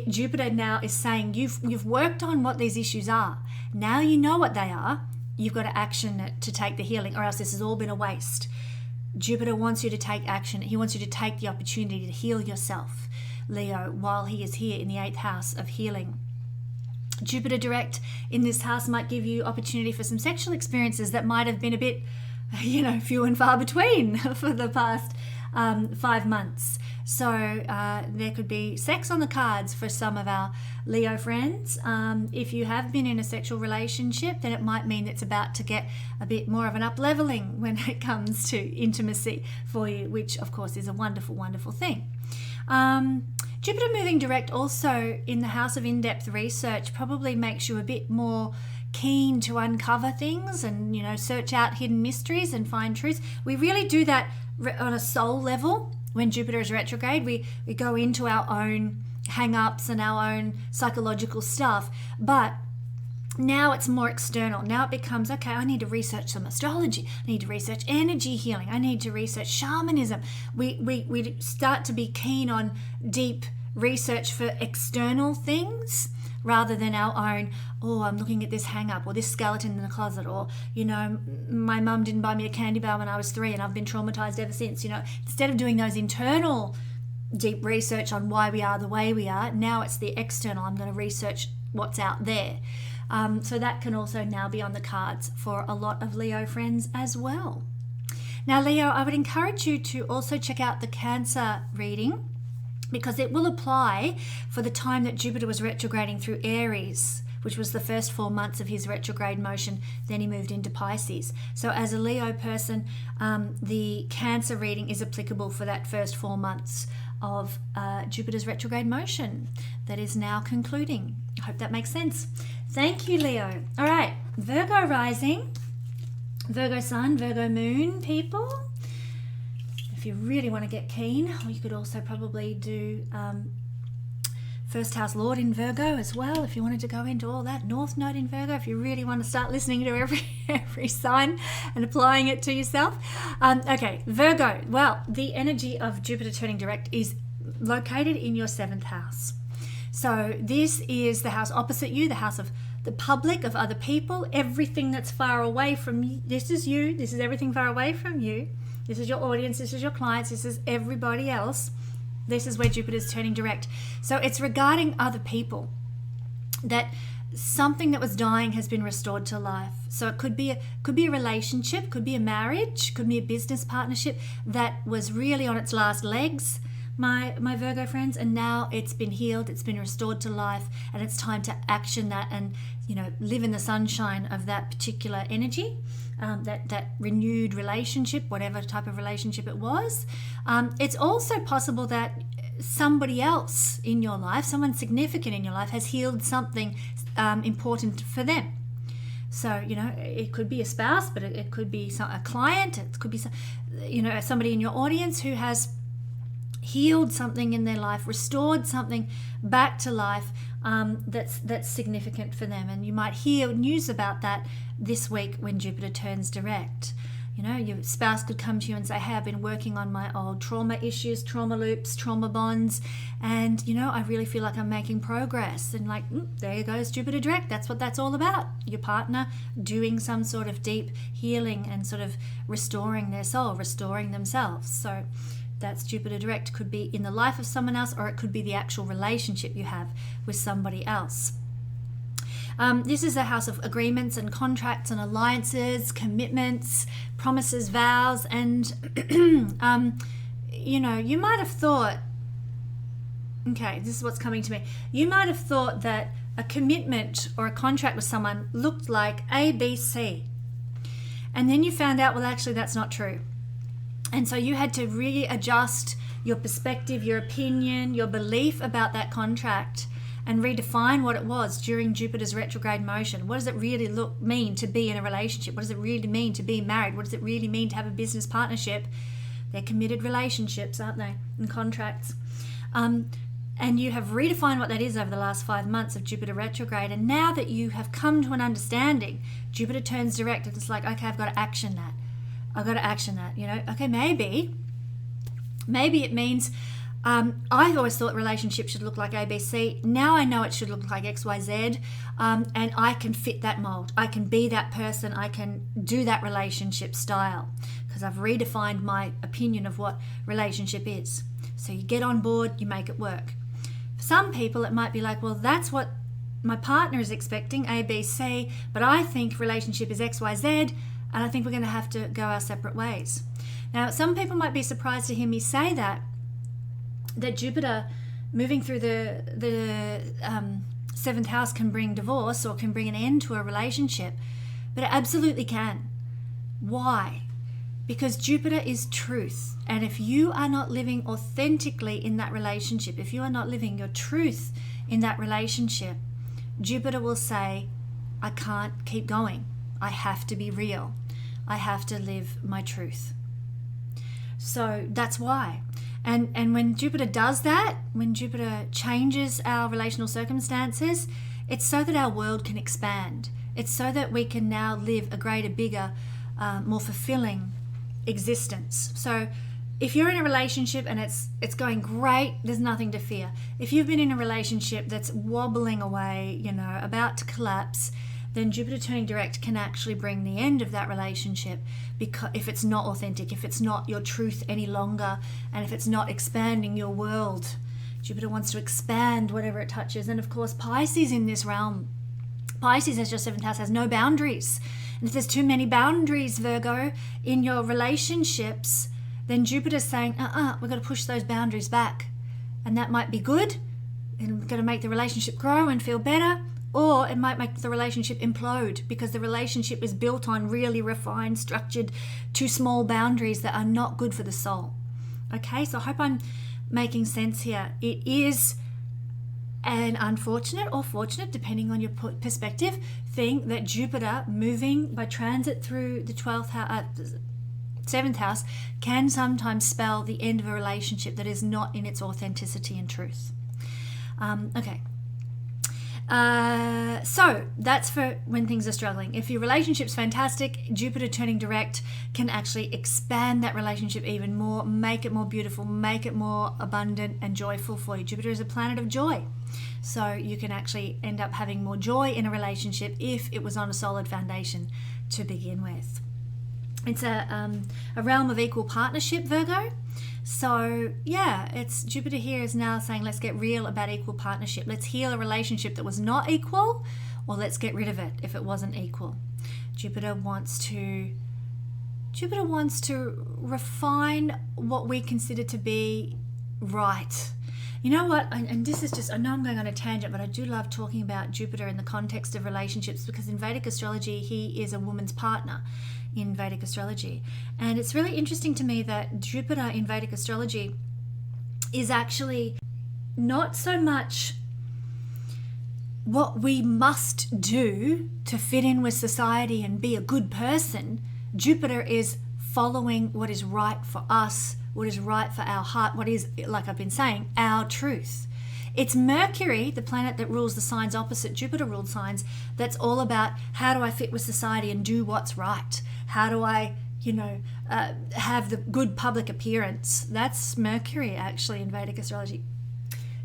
Jupiter now is saying you've worked on what these issues are. Now you know what they are. You've got to action it to take the healing, or else this has all been a waste. Jupiter wants you to take action. He wants you to take the opportunity to heal yourself, Leo, while he is here in the 8th house of healing. Jupiter direct in this house might give you opportunity for some sexual experiences that might have been a bit, few and far between for the past 5 months. So there could be sex on the cards for some of our Leo friends. If you have been in a sexual relationship, then it might mean it's about to get a bit more of an up-leveling when it comes to intimacy for you, which of course is a wonderful, wonderful thing. Jupiter moving direct also in the house of in-depth research probably makes you a bit more keen to uncover things and, search out hidden mysteries and find truth. We really do that on a soul level. When Jupiter is retrograde, we go into our own hang-ups and our own psychological stuff. But now it's more external. Now it becomes, okay, I need to research some astrology. I need to research energy healing. I need to research shamanism. We start to be keen on deep research for external things rather than our own, I'm looking at this hang-up or this skeleton in the closet, or, my mum didn't buy me a candy bar when I was 3 and I've been traumatized ever since. Instead of doing those internal deep research on why we are the way we are, now it's the external. I'm going to research what's out there. So that can also now be on the cards for a lot of Leo friends as well. Now, Leo, I would encourage you to also check out the Cancer reading, because it will apply for the time that Jupiter was retrograding through Aries, which was the first 4 months of his retrograde motion. Then he moved into Pisces. So as a Leo person, the Cancer reading is applicable for that first 4 months of Jupiter's retrograde motion that is now concluding. I hope that makes sense. Thank you, Leo. All right, Virgo rising, Virgo sun, Virgo moon people. if you really want to get keen, or you could also probably do first house Lord in Virgo as well, if you wanted to go into all that. North Node in Virgo, if you really want to start listening to every sign and applying it to yourself. Okay, Virgo. Well, the energy of Jupiter turning direct is located in your 7th house. So this is the house opposite you, the house of the public, of other people, everything that's far away from you. This is you. This is everything far away from you. This is your audience. This is your clients. This is everybody else. This is where Jupiter's turning direct. So it's regarding other people, that something that was dying has been restored to life. So it could be a relationship, could be a marriage, could be a business partnership that was really on its last legs, my Virgo friends, and now it's been healed, it's been restored to life, and it's time to action that and, you know, live in the sunshine of that particular energy. That renewed relationship, whatever type of relationship it was. It's also possible that somebody else in your life, someone significant in your life, has healed something important for them. So, you know, it could be a spouse, but it could be a client, it could be, you know, somebody in your audience who has healed something in their life, restored something back to life that's significant for them. And you might hear news about that this week when Jupiter turns direct. You know, your spouse could come to you and say, hey, I've been working on my old trauma issues, trauma loops, trauma bonds, and, you know, I really feel like I'm making progress. And like, there goes Jupiter direct. That's what that's all about. Your partner doing some sort of deep healing and sort of restoring their soul, restoring themselves. So that's Jupiter direct. Could be in the life of someone else, or it could be the actual relationship you have with somebody else. This is a house of agreements and contracts and alliances, commitments, promises, vows, and you know, you might have thought, okay, this is what's coming to me. You might have thought that a commitment or a contract with someone looked like A, B, C. And then you found out, well, actually, that's not true. And so you had to readjust your perspective, your opinion, your belief about that contract, and redefine what it was during Jupiter's retrograde motion. What does it really mean to be in a relationship? What does it really mean to be married? What does it really mean to have a business partnership? They're committed relationships, aren't they? And contracts. And you have redefined what that is over the last 5 months of Jupiter retrograde. And now that you have come to an understanding, Jupiter turns direct, and it's like, okay, I've got to action that. I've got to action that, you know. Okay, maybe it means, I've always thought relationships should look like ABC. Now I know it should look like XYZ, and I can fit that mold. I can be that person. I can do that relationship style because I've redefined my opinion of what relationship is. So you get on board, you make it work. For some people, it might be like, well, that's what my partner is expecting, ABC, but I think relationship is XYZ, and I think we're going to have to go our separate ways. Now, some people might be surprised to hear me say that Jupiter moving through the 7th house can bring divorce or can bring an end to a relationship, but it absolutely can. Why? Because Jupiter is truth, and if you are not living authentically in that relationship, if you are not living your truth in that relationship, Jupiter will say, I can't keep going. I have to be real. I have to live my truth. So that's why. And when Jupiter does that, when Jupiter changes our relational circumstances, it's so that our world can expand. It's so that we can now live a greater, bigger, more fulfilling existence. So if you're in a relationship and it's going great, there's nothing to fear. If you've been in a relationship that's wobbling away, you know, about to collapse, then Jupiter turning direct can actually bring the end of that relationship, because if it's not authentic, if it's not your truth any longer, and if it's not expanding your world. Jupiter wants to expand whatever it touches. And of course, Pisces in this realm, Pisces as your 7th house has no boundaries. And if there's too many boundaries, Virgo, in your relationships, then Jupiter's saying, we've got to push those boundaries back. And that might be good, and we're going to make the relationship grow and feel better, or it might make the relationship implode because the relationship is built on really refined, structured, too small boundaries that are not good for the soul. Okay, so I hope I'm making sense here. It is an unfortunate or fortunate, depending on your perspective, thing that Jupiter moving by transit through the 12th house, 7th house can sometimes spell the end of a relationship that is not in its authenticity and truth. Okay. So that's for when things are struggling. If your relationship's fantastic, Jupiter turning direct can actually expand that relationship even more, make it more beautiful, make it more abundant and joyful for you. Jupiter is a planet of joy. So you can actually end up having more joy in a relationship if it was on a solid foundation to begin with. It's a realm of equal partnership, Virgo. So yeah, it's Jupiter here is now saying, let's get real about equal partnership. Let's heal a relationship that was not equal, or let's get rid of it if it wasn't equal. Jupiter wants to refine what we consider to be right. You know what, and this is just, I know I'm going on a tangent, but I do love talking about Jupiter in the context of relationships, because in Vedic astrology, he is a woman's partner in Vedic astrology. And it's really interesting to me that Jupiter in Vedic astrology is actually not so much what we must do to fit in with society and be a good person. Jupiter is following what is right for us, what is right for our heart, what is, like I've been saying, our truth. It's Mercury, the planet that rules the signs opposite Jupiter-ruled signs, that's all about how do I fit with society and do what's right? How do I, have the good public appearance? That's Mercury, actually, in Vedic astrology.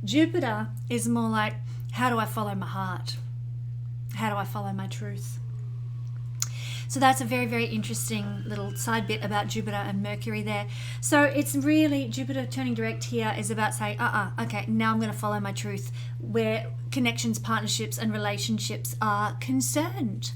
Jupiter is more like, how do I follow my heart? How do I follow my truth? So that's a very, very interesting little side bit about Jupiter and Mercury there. So it's really, Jupiter turning direct here is about saying, okay, now I'm going to follow my truth where connections, partnerships, and relationships are concerned,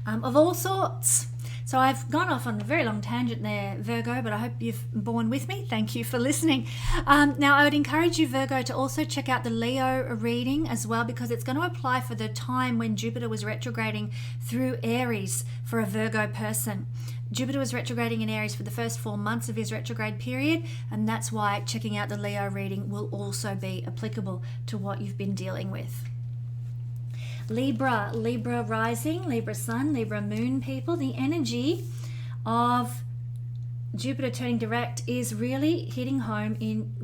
of all sorts. So I've gone off on a very long tangent there, Virgo, but I hope you've borne with me. Thank you for listening. Now, I would encourage you, Virgo, to also check out the Leo reading as well, because it's going to apply for the time when Jupiter was retrograding through Aries for a Virgo person. Jupiter was retrograding in Aries for the first 4 months of his retrograde period, and that's why checking out the Leo reading will also be applicable to what you've been dealing with. Libra rising, Libra sun, Libra moon people. The energy of Jupiter turning direct is really hitting home in,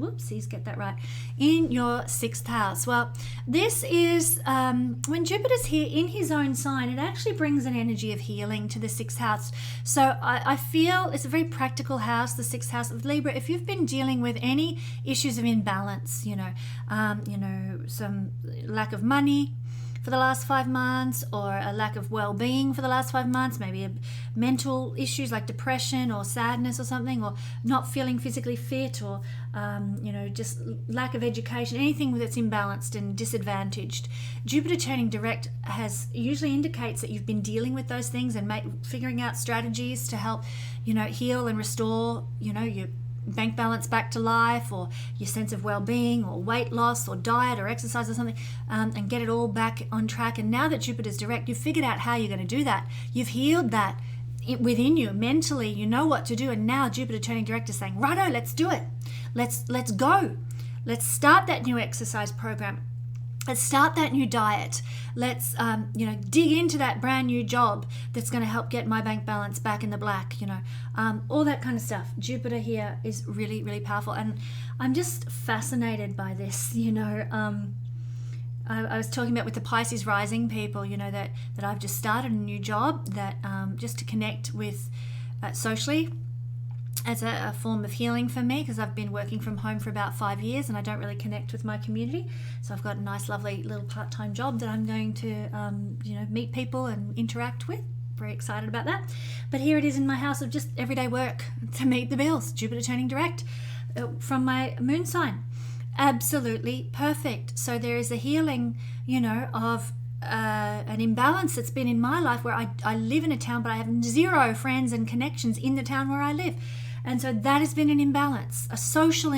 in your 6th house. Well, this is, when Jupiter's here in his own sign, it actually brings an energy of healing to the 6th house. So I feel it's a very practical house, the 6th house of Libra. If you've been dealing with any issues of imbalance, some lack of money for the last 5 months, or a lack of well-being for the last 5 months, maybe mental issues like depression or sadness or something, or not feeling physically fit, or just lack of education, anything that's imbalanced and disadvantaged. Jupiter turning direct usually indicates that you've been dealing with those things and figuring out strategies to help heal and restore your bank balance back to life, or your sense of well-being, or weight loss, or diet, or exercise, or something, and get it all back on track. And now that Jupiter's direct, you've figured out how you're going to do that. You've healed that within you mentally. You know what to do. And now Jupiter turning direct is saying, righto, let's do it. Let's go. Let's start that new exercise program. Let's start that new diet. Let's, dig into that brand new job that's going to help get my bank balance back in the black, all that kind of stuff. Jupiter here is really, really powerful. And I'm just fascinated by this, I was talking about with the Pisces rising people, that I've just started a new job that just to connect with socially, as a form of healing for me, because I've been working from home for about 5 years and I don't really connect with my community. So I've got a nice, lovely little part-time job that I'm going to, meet people and interact with. Very excited about that. But here it is in my house of just everyday work to meet the bills. Jupiter turning direct from my moon sign. Absolutely perfect. So there is a healing, of an imbalance that's been in my life where I live in a town, but I have zero friends and connections in the town where I live. And so that has been an imbalance, a social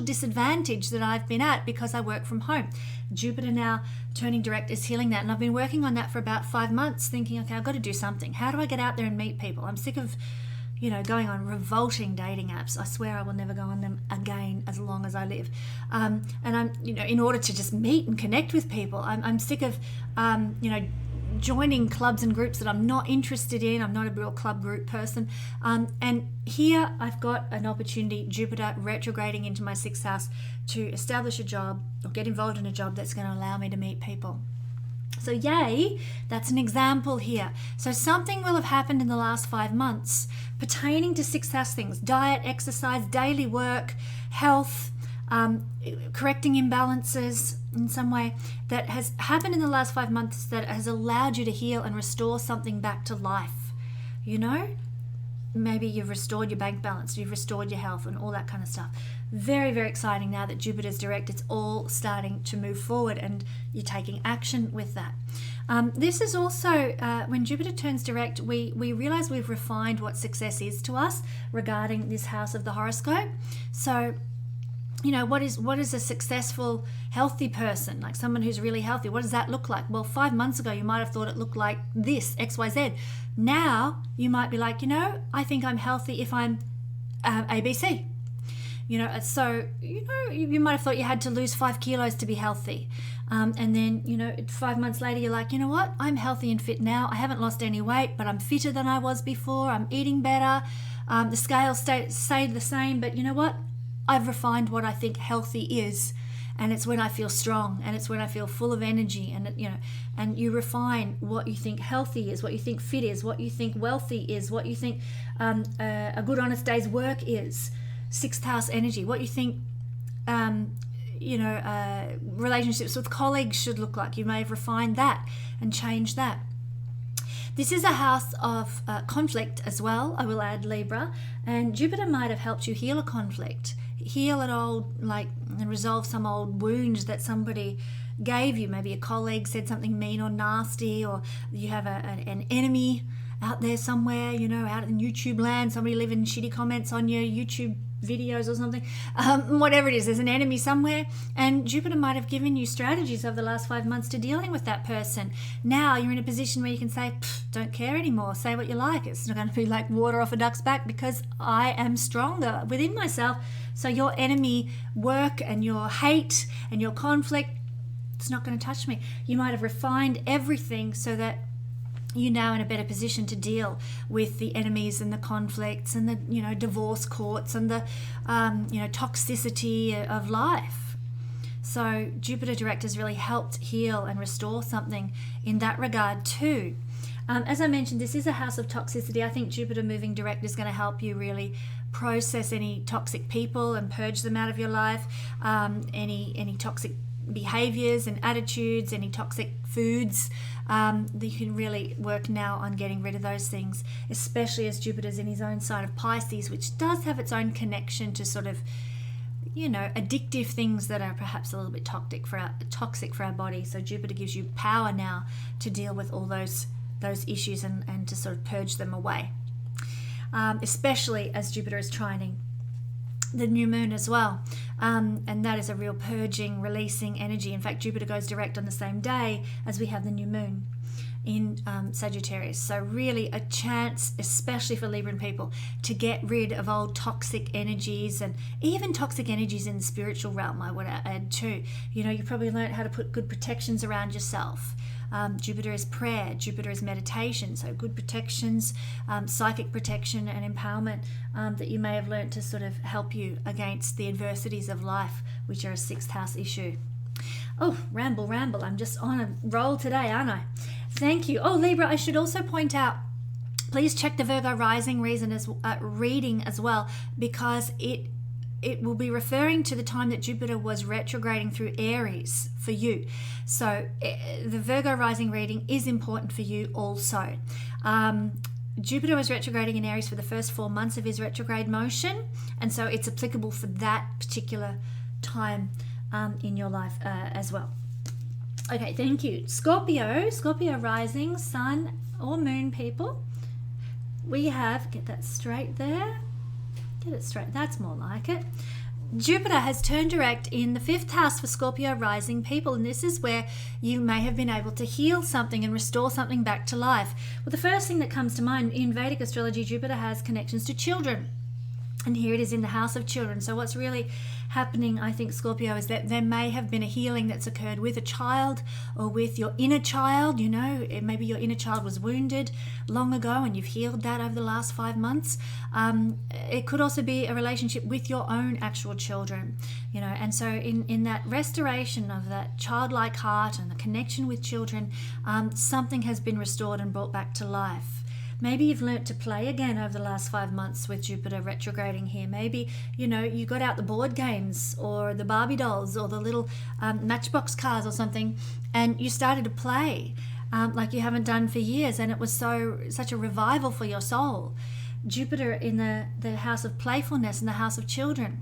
disadvantage that I've been at because I work from home. Jupiter now turning direct is healing that. And I've been working on that for about 5 months, thinking, okay, I've got to do something. How do I get out there and meet people? I'm sick of, going on revolting dating apps. I swear I will never go on them again as long as I live. And I'm, in order to just meet and connect with people, I'm sick of, joining clubs and groups that I'm not interested in. I'm not a real club group person. And here I've got an opportunity, Jupiter retrograding into my 6th house, to establish a job or get involved in a job that's going to allow me to meet people. So yay, that's an example here. So something will have happened in the last 5 months pertaining to 6th house things: diet, exercise, daily work, health, correcting imbalances in some way, that has happened in the last 5 months that has allowed you to heal and restore something back to life. You know, maybe you've restored your bank balance, you've restored your health and all that kind of stuff. Very, very exciting now that Jupiter's direct. It's all starting to move forward and you're taking action with that. This is also, when Jupiter turns direct, we realize we've refined what success is to us regarding this house of the horoscope. So, you know, what is a successful, healthy person, like someone who's really healthy? What does that look like? Well, 5 months ago, you might have thought it looked like this, XYZ. Now, you might be like, you know, I think I'm healthy if I'm ABC. You know, so, you know, you might have thought you had to lose 5 kilos to be healthy. And then, you know, 5 months later, you're like, you know what? I'm healthy and fit now. I haven't lost any weight, but I'm fitter than I was before. I'm eating better. The scales stayed the same, but you know what? I've refined what I think healthy is. And it's when I feel strong, and it's when I feel full of energy, and you know, and you refine what you think healthy is, what you think fit is, what you think wealthy is, what you think a good honest day's work is, 6th house energy, what you think you know, relationships with colleagues should look like. You may have refined that and changed that. This is a house of conflict as well, I will add, Libra, and Jupiter might have helped you heal a conflict, heal an old, like, and resolve some old wound that somebody gave you. Maybe a colleague said something mean or nasty, or you have an enemy out there somewhere, you know, out in YouTube land, somebody leaving shitty comments on your YouTube videos or something, whatever it is, there's an enemy somewhere, and Jupiter might have given you strategies over the last 5 months to dealing with that person. Now you're in a position where you can say, don't care anymore, say what you like. It's not going to be like water off a duck's back, because I am stronger within myself. So your enemy work and your hate and your conflict, it's not going to touch me. You might have refined everything so that you're now in a better position to deal with the enemies and the conflicts and the, you know, divorce courts and the, you know, toxicity of life. So Jupiter direct has really helped heal and restore something in that regard too. As I mentioned, this is a house of toxicity. I think Jupiter moving direct is going to help you really process any toxic people and purge them out of your life, any toxic behaviors and attitudes, any toxic foods. You can really work now on getting rid of those things, especially as Jupiter's in his own sign of Pisces, which does have its own connection to sort of, you know, addictive things that are perhaps a little bit toxic for our body. So Jupiter gives you power now to deal with all those issues and to sort of purge them away, especially as Jupiter is trining the new moon as well, and that is a real purging, releasing energy. In fact, Jupiter goes direct on the same day as we have the new moon in Sagittarius. So really a chance, especially for Libran people, to get rid of old toxic energies, and even toxic energies in the spiritual realm, I would add too. You know, you probably learned how to put good protections around yourself. Jupiter is prayer, Jupiter is meditation, so good protections, psychic protection and empowerment that you may have learned to sort of help you against the adversities of life, which are a 6th house issue. Oh, ramble. I'm just on a roll today, aren't I? Thank you. Oh, Libra, I should also point out, please check the Virgo rising reading as well, because it will be referring to the time that Jupiter was retrograding through Aries for you. So the Virgo rising reading is important for you also. Jupiter was retrograding in Aries for the first 4 months of his retrograde motion, and so it's applicable for that particular time in your life as well. Okay, thank you. Scorpio rising, sun or moon people. We have, get that straight there. Get it straight, that's more like it. Jupiter has turned direct in the 5th house for Scorpio rising people, and this is where you may have been able to heal something and restore something back to life. Well, the first thing that comes to mind in Vedic astrology, Jupiter has connections to children. And here it is in the house of children. So what's really happening, I think, Scorpio, is that there may have been a healing that's occurred with a child or with your inner child. You know, maybe your inner child was wounded long ago and you've healed that over the last 5 months. It could also be a relationship with your own actual children, you know. And so in that restoration of that childlike heart and the connection with children, something has been restored and brought back to life. Maybe you've learnt to play again over the last 5 months with Jupiter retrograding here. Maybe, you know, you got out the board games or the Barbie dolls or the little Matchbox cars or something, and you started to play like you haven't done for years, and it was such a revival for your soul. Jupiter in the house of playfulness and the house of children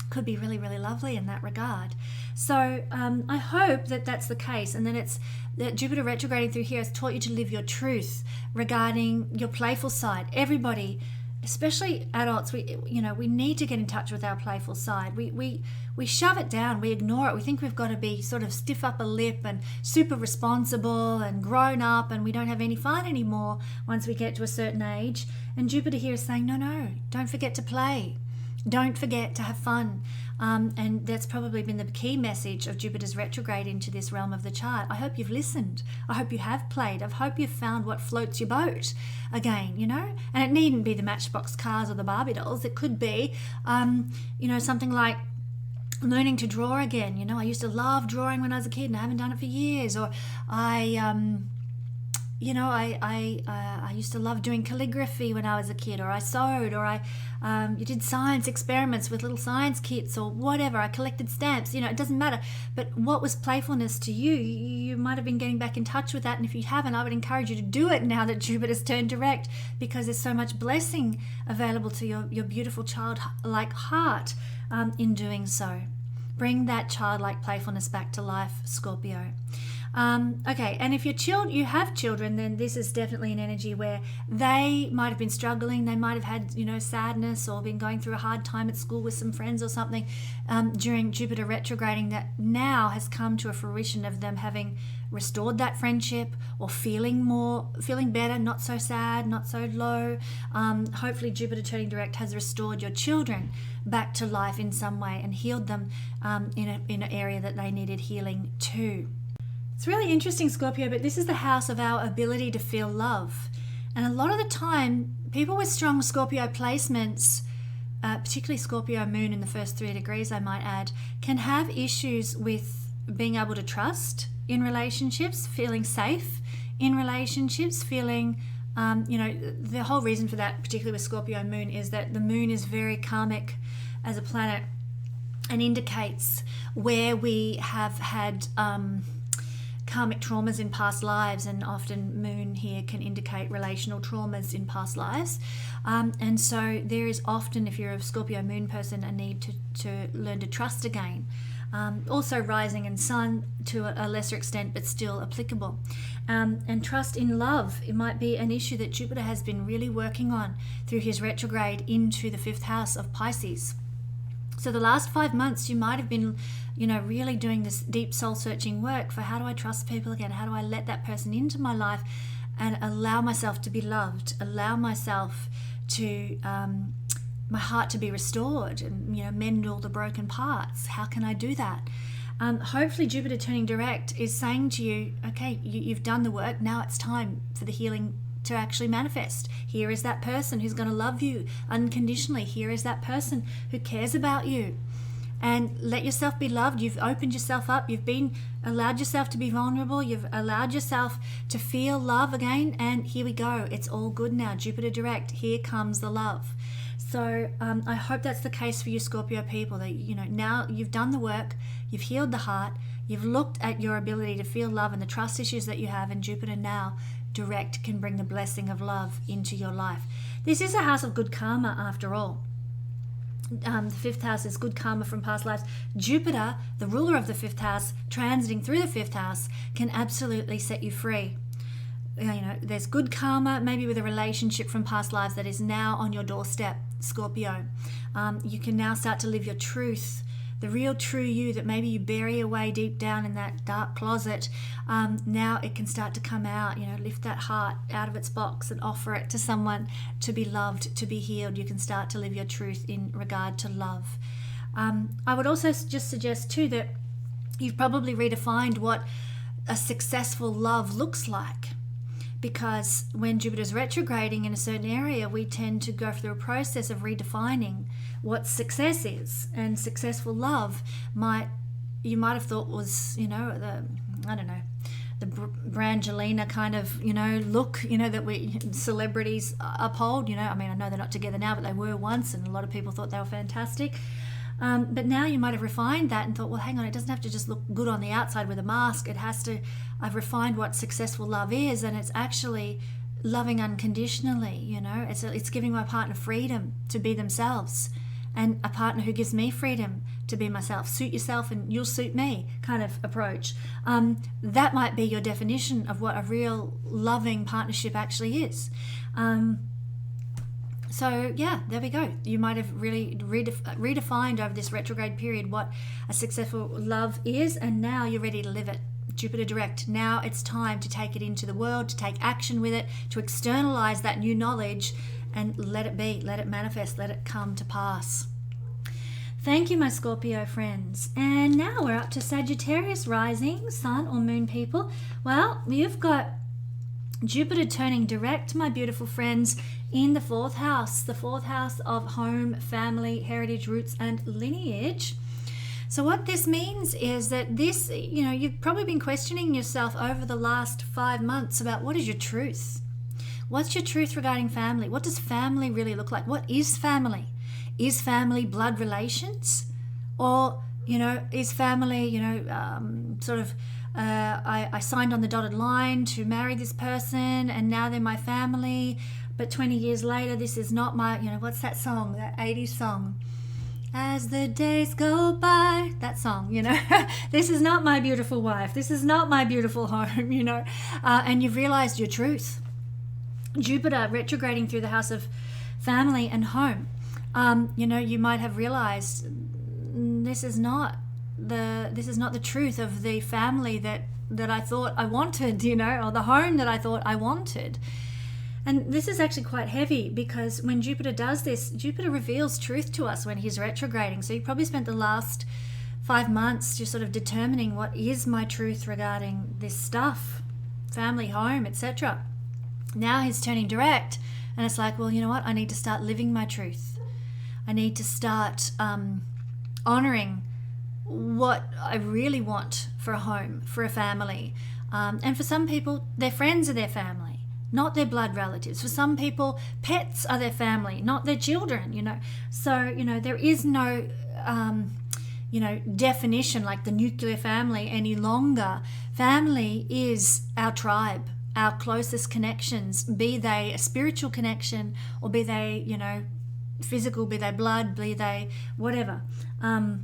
could be really, really lovely in that regard. So I hope that that's the case, and that Jupiter retrograding through here has taught you to live your truth regarding your playful side. Everybody, especially adults, we need to get in touch with our playful side. We shove it down, we ignore it. We think we've got to be sort of stiff upper lip and super responsible and grown up, and we don't have any fun anymore once we get to a certain age. And Jupiter here is saying, no, don't forget to play. Don't forget to have fun. And that's probably been the key message of Jupiter's retrograde into this realm of the chart. I hope you've listened. I hope you have played. I hope you've found what floats your boat again, you know. And it needn't be the Matchbox cars or the Barbie dolls. It could be, something like learning to draw again. You know, I used to love drawing when I was a kid and I haven't done it for years. Or I used to love doing calligraphy when I was a kid, or I sewed, or I did science experiments with little science kits or whatever. I collected stamps. You know, it doesn't matter. But what was playfulness to you? You might have been getting back in touch with that, and if you haven't, I would encourage you to do it now that Jupiter's turned direct, because there's so much blessing available to your beautiful childlike heart in doing so. Bring that childlike playfulness back to life, Scorpio. Okay, and if you have children, then this is definitely an energy where they might have been struggling. They might have had, sadness, or been going through a hard time at school with some friends or something during Jupiter retrograding, that now has come to a fruition of them having restored that friendship, or feeling better, not so sad, not so low. Hopefully Jupiter turning direct has restored your children back to life in some way and healed them in an area that they needed healing too. It's really interesting, Scorpio, but this is the house of our ability to feel love. And a lot of the time, people with strong Scorpio placements, particularly Scorpio moon in the first 3 degrees, I might add, can have issues with being able to trust in relationships, feeling safe in relationships, feeling, the whole reason for that, particularly with Scorpio moon, is that the moon is very karmic as a planet and indicates where we have had karmic traumas in past lives, and often moon here can indicate relational traumas in past lives. And so there is often, if you're a Scorpio moon person, a need to learn to trust again. Also rising and sun to a lesser extent, but still applicable. And trust in love, it might be an issue that Jupiter has been really working on through his retrograde into the 5th house of Pisces. So the last 5 months, you might have been, really doing this deep soul-searching work for, how do I trust people again? How do I let that person into my life and allow myself to be loved? Allow myself to, my heart to be restored and, mend all the broken parts. How can I do that? Hopefully Jupiter turning direct is saying to you, okay, you've done the work. Now it's time for the healing to actually manifest. Here is that person who's going to love you unconditionally. Here is that person who cares about you. And let yourself be loved. You've opened yourself up. You've allowed yourself to be vulnerable. You've allowed yourself to feel love again. And here we go. It's all good now. Jupiter direct. Here comes the love. So I hope that's the case for you, Scorpio people, that, now you've done the work. You've healed the heart. You've looked at your ability to feel love and the trust issues that you have. And Jupiter now direct can bring the blessing of love into your life. This is a house of good karma after all. The 5th house is good karma from past lives. Jupiter, the ruler of the 5th house, transiting through the 5th house, can absolutely set you free. There's good karma, maybe with a relationship from past lives that is now on your doorstep, Scorpio. You can now start to live your truth the real true you that maybe you bury away deep down in that dark closet, now it can start to come out. Lift that heart out of its box and offer it to someone to be loved, to be healed. You can start to live your truth in regard to love. I would also just suggest too that you've probably redefined what a successful love looks like, because when Jupiter's retrograding in a certain area, we tend to go through a process of redefining what success is. And successful love you might have thought was, the Brangelina kind of, look, that we celebrities uphold. I know they're not together now, but they were once, and a lot of people thought they were fantastic. But now you might have refined that and thought, well, hang on, it doesn't have to just look good on the outside with a mask. It has to, I've refined what successful love is, and it's actually loving unconditionally. It's giving my partner freedom to be themselves, and a partner who gives me freedom to be myself. Suit yourself and you'll suit me kind of approach. That might be your definition of what a real loving partnership actually is. So yeah, there we go. You might have really redefined over this retrograde period what a successful love is, and now you're ready to live it. Jupiter direct. Now it's time to take it into the world, to take action with it, to externalize that new knowledge and let it be, let it manifest, let it come to pass. Thank you, my Scorpio friends. And now we're up to Sagittarius rising, sun or moon people. Well, you've got Jupiter turning direct, my beautiful friends, in the fourth house of home, family, heritage, roots, and lineage. So what this means is that this, you've probably been questioning yourself over the last 5 months about what is your truth? What's your truth regarding family? What does family really look like? What is family? Is family blood relations? Or, is family, I signed on the dotted line to marry this person and now they're my family, but 20 years later, this is not my, what's that song, that 80s song? As the days go by, that song, this is not my beautiful wife, this is not my beautiful home, and you've realized your truth. Jupiter retrograding through the house of family and home. You might have realized this is not the truth of the family that I thought I wanted, or the home that I thought I wanted. And this is actually quite heavy, because when Jupiter does this, Jupiter reveals truth to us when he's retrograding. So you probably spent the last 5 months just sort of determining what is my truth regarding this stuff, family, home, etc. Now he's turning direct, and it's like, well, you know what? I need to start living my truth. I need to start honoring what I really want for a home, for a family. And for some people, their friends are their family, not their blood relatives. For some people, pets are their family, not their children, So, there is no, definition like the nuclear family any longer. Family is our tribe, our closest connections, be they a spiritual connection or be they, physical, be they blood, be they whatever. Our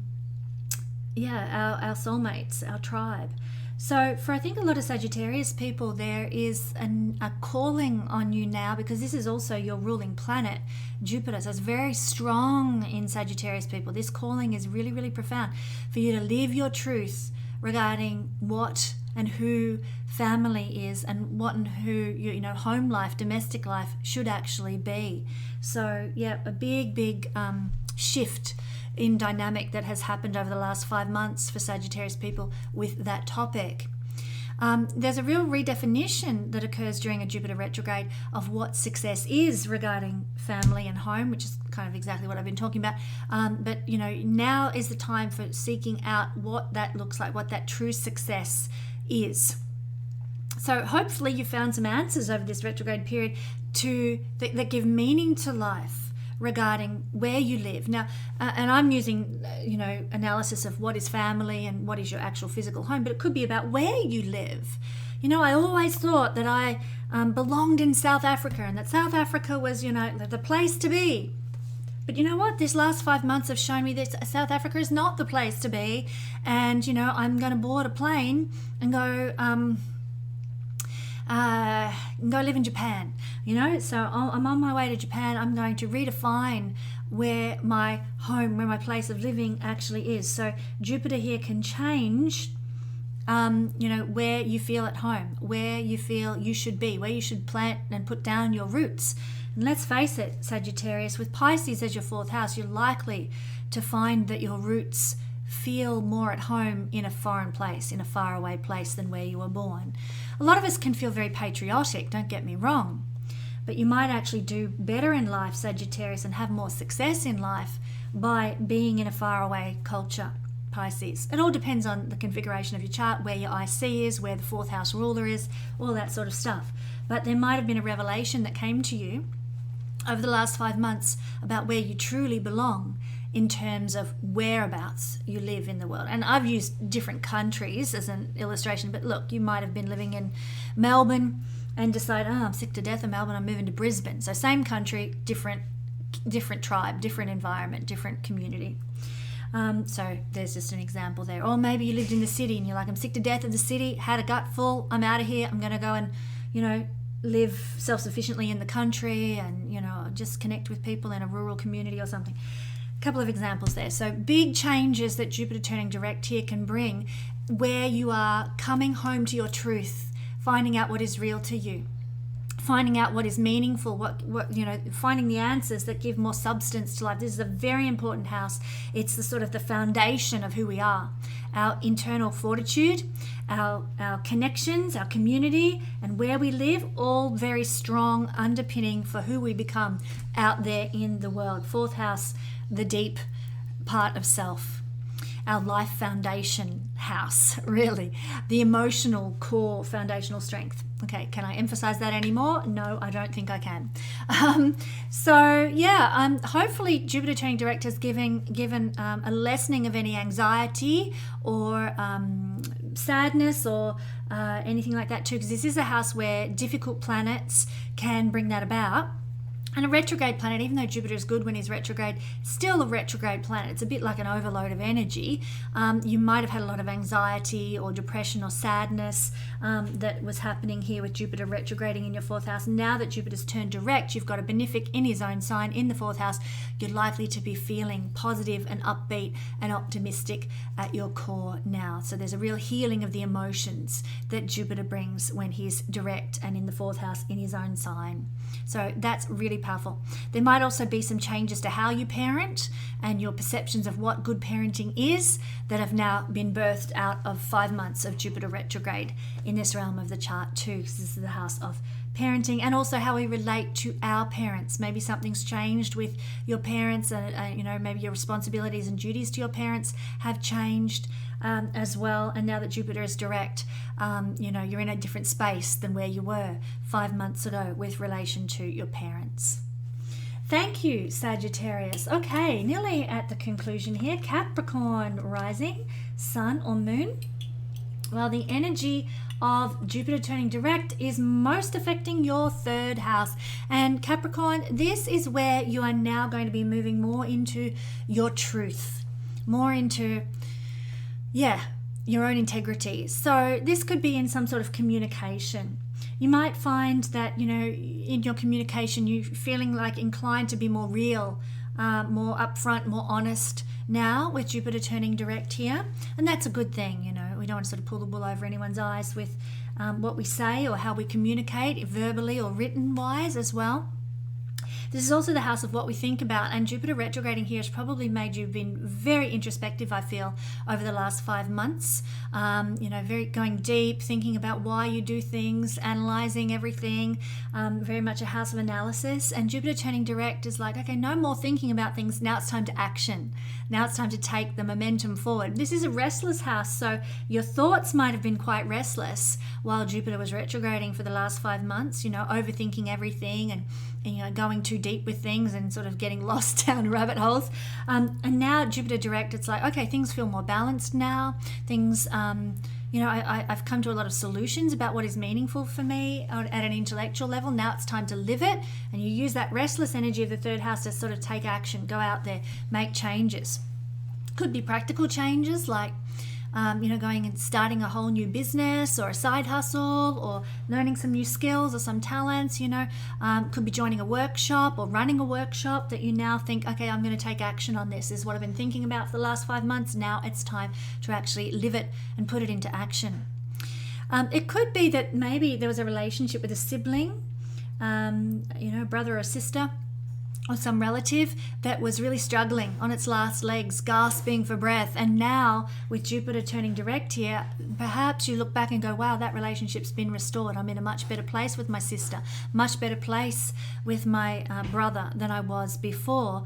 soulmates, our tribe. So for I think a lot of Sagittarius people, there is a calling on you now, because this is also your ruling planet, Jupiter. So it's very strong in Sagittarius people. This calling is really, really profound for you to live your truth regarding what and who family is, and what and who home life, domestic life should actually be. So yeah, a big shift in dynamic that has happened over the last 5 months for Sagittarius people with that topic. There's a real redefinition that occurs during a Jupiter retrograde of what success is regarding family and home, which is kind of exactly what I've been talking about. But now is the time for seeking out what that looks like, what that true success is. So hopefully you found some answers over this retrograde period that give meaning to life regarding where you live. Now, and I'm using, analysis of what is family and what is your actual physical home, but it could be about where you live. I always thought that I belonged in South Africa, and that South Africa was, the place to be. But you know what? This last 5 months have shown me that South Africa is not the place to be. And, I'm going to board a plane and go live in Japan, so I'm on my way to Japan. I'm going to redefine where my home, where my place of living actually is. So Jupiter here can change, where you feel at home, where you feel you should be, where you should plant and put down your roots. And let's face it, Sagittarius, with Pisces as your 4th house, you're likely to find that your roots feel more at home in a foreign place, in a faraway place than where you were born. A lot of us can feel very patriotic, don't get me wrong, but you might actually do better in life, Sagittarius, and have more success in life by being in a faraway culture, Pisces. It all depends on the configuration of your chart, where your IC is, where the 4th house ruler is, all that sort of stuff. But there might have been a revelation that came to you over the last 5 months about where you truly belong in terms of whereabouts you live in the world. And I've used different countries as an illustration, but look, you might have been living in Melbourne and decide, I'm sick to death of Melbourne, I'm moving to Brisbane. So same country, different tribe, different environment, different community. So there's just an example there. Or maybe you lived in the city and you're like, I'm sick to death of the city, had a gut full, I'm out of here, I'm going to go and, live self-sufficiently in the country and, just connect with people in a rural community or something. A couple of examples there. So big changes that Jupiter turning direct here can bring, where you are coming home to your truth, finding out what is real to you, finding out what is meaningful, finding the answers that give more substance to life. This is a very important house. It's the sort of the foundation of who we are, our internal fortitude, our connections, our community, and where we live, all very strong underpinning for who we become out there in the world. 4th house, the deep part of self. Our life foundation house, really. The emotional core foundational strength. Okay, can I emphasize that anymore? No, I don't think I can. Hopefully Jupiter turning direct has given a lessening of any anxiety or sadness or anything like that too, because this is a house where difficult planets can bring that about. And a retrograde planet, even though Jupiter is good when he's retrograde, still a retrograde planet. It's a bit like an overload of energy. You might have had a lot of anxiety or depression or sadness that was happening here with Jupiter retrograding in your 4th house. Now that Jupiter's turned direct, you've got a benefic in his own sign in the 4th house. You're likely to be feeling positive and upbeat and optimistic at your core now. So there's a real healing of the emotions that Jupiter brings when he's direct and in the 4th house in his own sign. So that's really powerful. There might also be some changes to how you parent and your perceptions of what good parenting is that have now been birthed out of 5 months of Jupiter retrograde in this realm of the chart too, because this is the house of parenting, and also how we relate to our parents. Maybe something's changed with your parents, and maybe your responsibilities and duties to your parents have changed as well. And now that Jupiter is direct, you're in a different space than where you were 5 months ago with relation to your parents. Thank you, Sagittarius. Okay, nearly at the conclusion here. Capricorn rising, sun or moon. Well, the energy of Jupiter turning direct is most affecting your 3rd house. And Capricorn, this is where you are now going to be moving more into your truth, more into, your own integrity. So this could be in some sort of communication. You might find that, in your communication, you're feeling like inclined to be more real, more upfront, more honest now with Jupiter turning direct here. And that's a good thing, We don't want to sort of pull the wool over anyone's eyes with what we say or how we communicate, verbally or written wise as well. This is also the house of what we think about, and Jupiter retrograding here has probably made you been very introspective, I feel, over the last 5 months. Very going deep, thinking about why you do things, analyzing everything, very much a house of analysis. And Jupiter turning direct is like, okay, no more thinking about things. Now it's time to action. Now it's time to take the momentum forward. This is a restless house, so your thoughts might have been quite restless while Jupiter was retrograding for the last 5 months, overthinking everything and going too deep with things and sort of getting lost down rabbit holes. And now Jupiter direct, it's like, okay, things feel more balanced now. Things, I've come to a lot of solutions about what is meaningful for me at an intellectual level. Now it's time to live it. And you use that restless energy of the 3rd house to sort of take action, go out there, make changes. Could be practical changes like going and starting a whole new business or a side hustle or learning some new skills or some talents, could be joining a workshop or running a workshop that you now think, okay, I'm going to take action on this. This is what I've been thinking about for the last 5 months. Now it's time to actually live it and put it into action. It could be that maybe there was a relationship with a sibling, a brother or sister, or some relative that was really struggling on its last legs, gasping for breath. And now with Jupiter turning direct here, perhaps you look back and go, wow, that relationship's been restored. I'm in a much better place with my sister, much better place with my brother than I was before.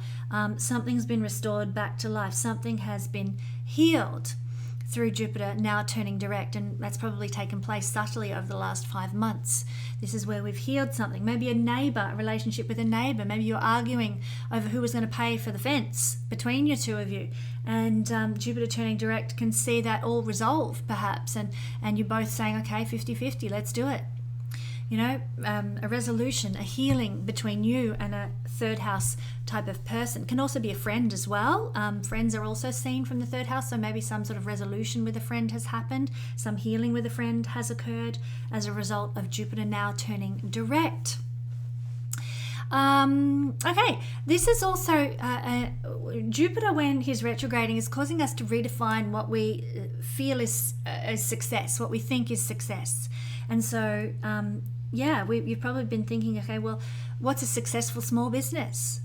Something's been restored back to life. Something has been healed through Jupiter now turning direct, and that's probably taken place subtly over the last 5 months. This is where we've healed something. Maybe a neighbor, a relationship with a neighbor. Maybe you're arguing over who was going to pay for the fence between you two of you, and Jupiter turning direct can see that all resolved perhaps, and you're both saying, okay, 50-50, let's do it. A resolution, a healing between you and a third house type of person. Can also be a friend as well. Friends are also seen from the third house, so maybe some sort of resolution with a friend has happened, some healing with a friend has occurred as a result of Jupiter now turning direct. Okay, this is also Jupiter, when he's retrograding, is causing us to redefine what we feel is success, what we think is success. And so you've probably been thinking, okay, well, what's a successful small business?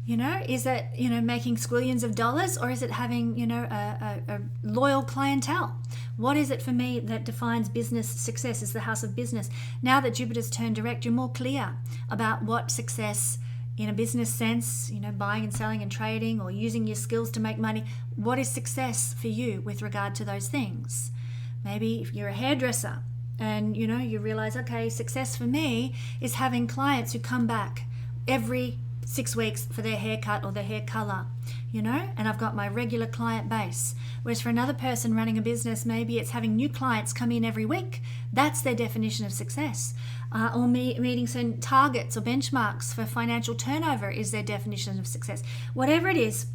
Is it, making squillions of dollars, or is it having, a loyal clientele? What is it for me that defines business success? Is the house of business. Now that Jupiter's turned direct, you're more clear about what success in a business sense, buying and selling and trading or using your skills to make money. What is success for you with regard to those things? Maybe if you're a hairdresser, and you realize, okay, success for me is having clients who come back every 6 weeks for their haircut or their hair color, and I've got my regular client base. Whereas for another person running a business, maybe it's having new clients come in every week. That's their definition of success. Or meeting certain targets or benchmarks for financial turnover is their definition of success. Whatever it is,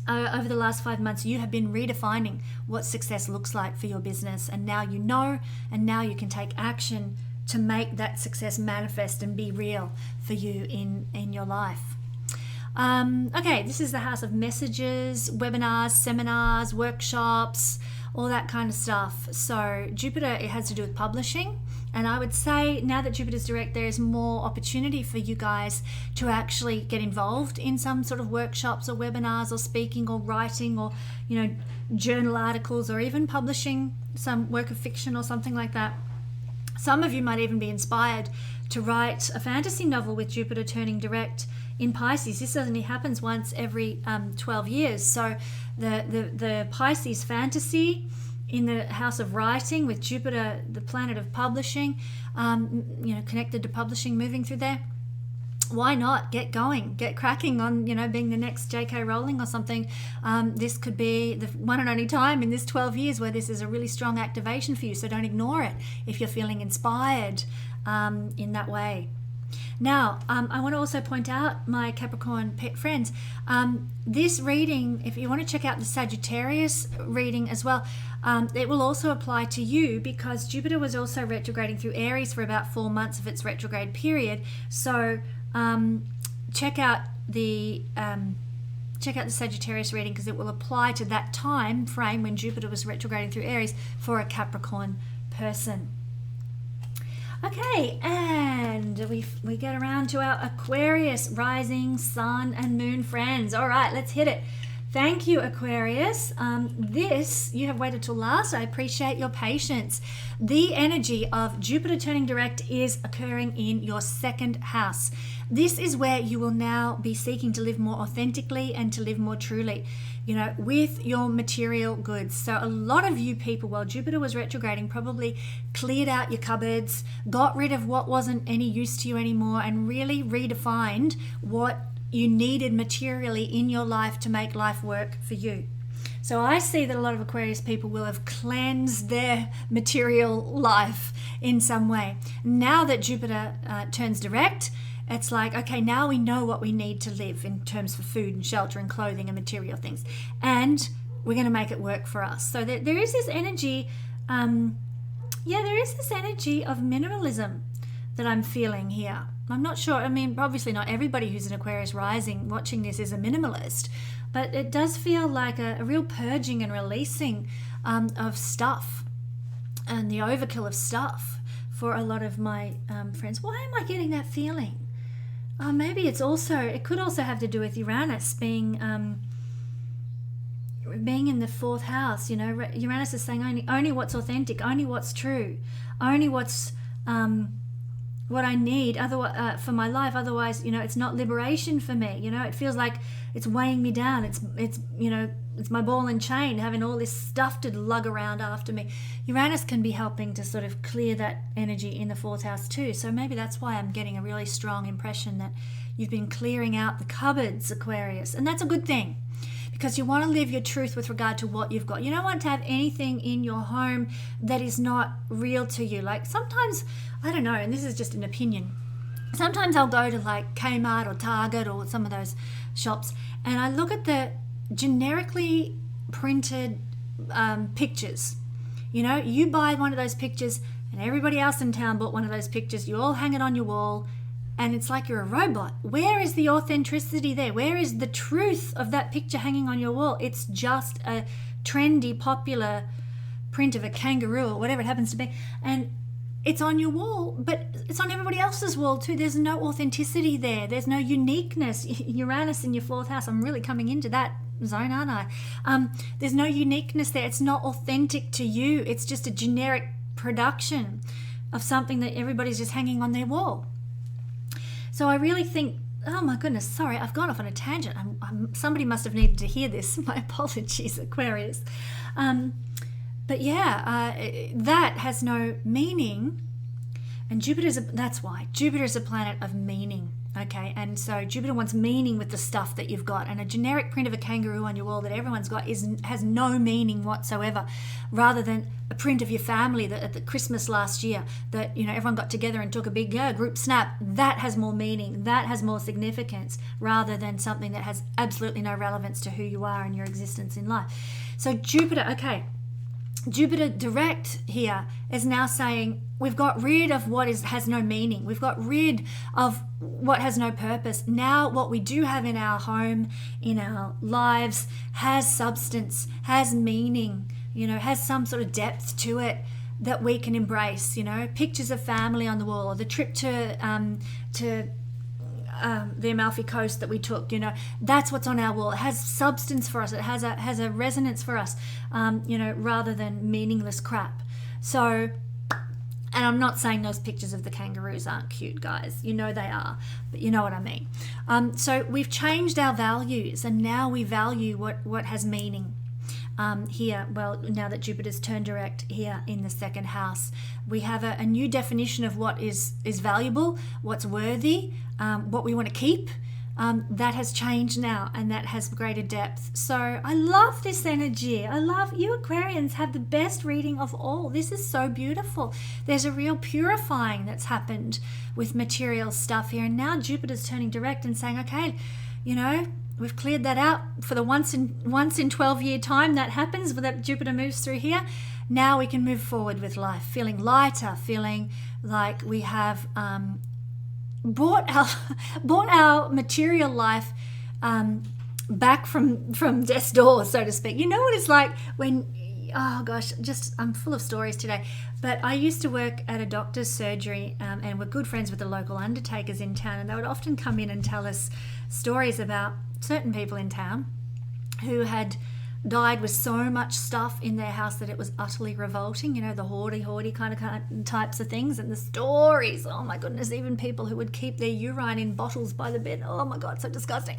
over the last 5 months, you have been redefining what success looks like for your business, and now you know, and now you can take action to make that success manifest and be real for you in your life. Okay, this is the house of messages, webinars, seminars, workshops, all that kind of stuff. So Jupiter, it has to do with publishing. And I would say now that Jupiter's direct, there is more opportunity for you guys to actually get involved in some sort of workshops or webinars or speaking or writing or, journal articles, or even publishing some work of fiction or something like that. Some of you might even be inspired to write a fantasy novel with Jupiter turning direct in Pisces. This only happens once every 12 years. So the Pisces fantasy in the house of writing with Jupiter, the planet of publishing, connected to publishing, moving through there. Why not get going, get cracking on, being the next J.K. Rowling or something. This could be the one and only time in this 12 years where this is a really strong activation for you. So don't ignore it if you're feeling inspired in that way. Now, I want to also point out, my Capricorn pet friends, this reading, if you want to check out the Sagittarius reading as well, it will also apply to you, because Jupiter was also retrograding through Aries for about 4 months of its retrograde period. So check out the Sagittarius reading, because it will apply to that time frame when Jupiter was retrograding through Aries for a Capricorn person. Okay, and we get around to our Aquarius rising, sun and moon friends. All right, let's hit it. Thank you, Aquarius. You have waited till last. I appreciate your patience. The energy of Jupiter turning direct is occurring in your second house. This is where you will now be seeking to live more authentically and to live more truly, with your material goods. So a lot of you people, while Jupiter was retrograding, probably cleared out your cupboards, got rid of what wasn't any use to you anymore, and really redefined what you needed materially in your life to make life work for you. So I see that a lot of Aquarius people will have cleansed their material life in some way. Now that Jupiter turns direct, it's like, okay, now we know what we need to live in terms of food and shelter and clothing and material things. And we're going to make it work for us. So there is this energy, there is this energy of minimalism that I'm feeling here. I'm not sure, I mean, obviously not everybody who's an Aquarius rising watching this is a minimalist, but it does feel like a real purging and releasing of stuff and the overkill of stuff for a lot of my friends. Why am I getting that feeling? Maybe it could also have to do with Uranus being in the fourth house. You know, Uranus is saying only what's authentic, only what's true, only what's what I need for my life. Otherwise, you know, it's not liberation for me. You know, it feels like it's weighing me down. It's you know, it's my ball and chain, having all this stuff to lug around after me. Uranus can be helping to sort of clear that energy in the fourth house too. So maybe that's why I'm getting a really strong impression that you've been clearing out the cupboards, Aquarius. And that's a good thing, because you want to live your truth with regard to what you've got. You don't want to have anything in your home that is not real to you. Like sometimes, I don't know, and this is just an opinion, sometimes I'll go to like Kmart or Target or some of those shops, and I look at the generically printed pictures. You know, you buy one of those pictures and everybody else in town bought one of those pictures. You all hang it on your wall and it's like you're a robot. Where is the authenticity there? Where is the truth of that picture hanging on your wall? It's just a trendy, popular print of a kangaroo or whatever it happens to be. And it's on your wall, but it's on everybody else's wall too. There's no authenticity there. There's no uniqueness. Uranus in your fourth house. I'm really coming into that zone, aren't I? There's no uniqueness there. It's not authentic to you. It's just a generic production of something that everybody's just hanging on their wall. So I really think, oh my goodness, sorry, I've gone off on a tangent. Somebody must have needed to hear this. My apologies, Aquarius. But yeah, that has no meaning. And that's why. Jupiter is a planet of meaning. Okay, and so Jupiter wants meaning with the stuff that you've got, and a generic print of a kangaroo on your wall that everyone's got has no meaning whatsoever, rather than a print of your family that at the Christmas last year that, you know, everyone got together and took a big group snap. That has more meaning, that has more significance, rather than something that has absolutely no relevance to who you are and your existence in life. So Jupiter direct here is now saying we've got rid of what has no meaning. We've got rid of what has no purpose. Now what we do have in our home, in our lives, has substance, has meaning, you know, has some sort of depth to it that we can embrace. You know, pictures of family on the wall, or the trip to the Amalfi Coast that we took, you know, that's what's on our wall. It has substance for us. It has a resonance for us, you know, rather than meaningless crap. So, and I'm not saying those pictures of the kangaroos aren't cute, guys. You know they are, but you know what I mean. So we've changed our values, and now we value what has meaning. Here, well, now that Jupiter's turned direct here in the second house, we have a new definition of what is valuable, what's worthy, what we want to keep. That has changed now, and that has greater depth. So I love this energy. I love you. Aquarians have the best reading of all. This is so beautiful. There's a real purifying that's happened with material stuff here, and now Jupiter's turning direct and saying, okay, you know, we've cleared that out for the once in 12-year time that happens, but that Jupiter moves through here. Now we can move forward with life, feeling lighter, feeling like we have brought our material life back from death's door, so to speak. You know what it's like when, oh gosh, I'm full of stories today. But I used to work at a doctor's surgery, and we're good friends with the local undertakers in town, and they would often come in and tell us stories about certain people in town who had died with so much stuff in their house that it was utterly revolting, you know, the hoardy kind of types of things. And the stories, oh my goodness, even people who would keep their urine in bottles by the bed, oh my god, so disgusting.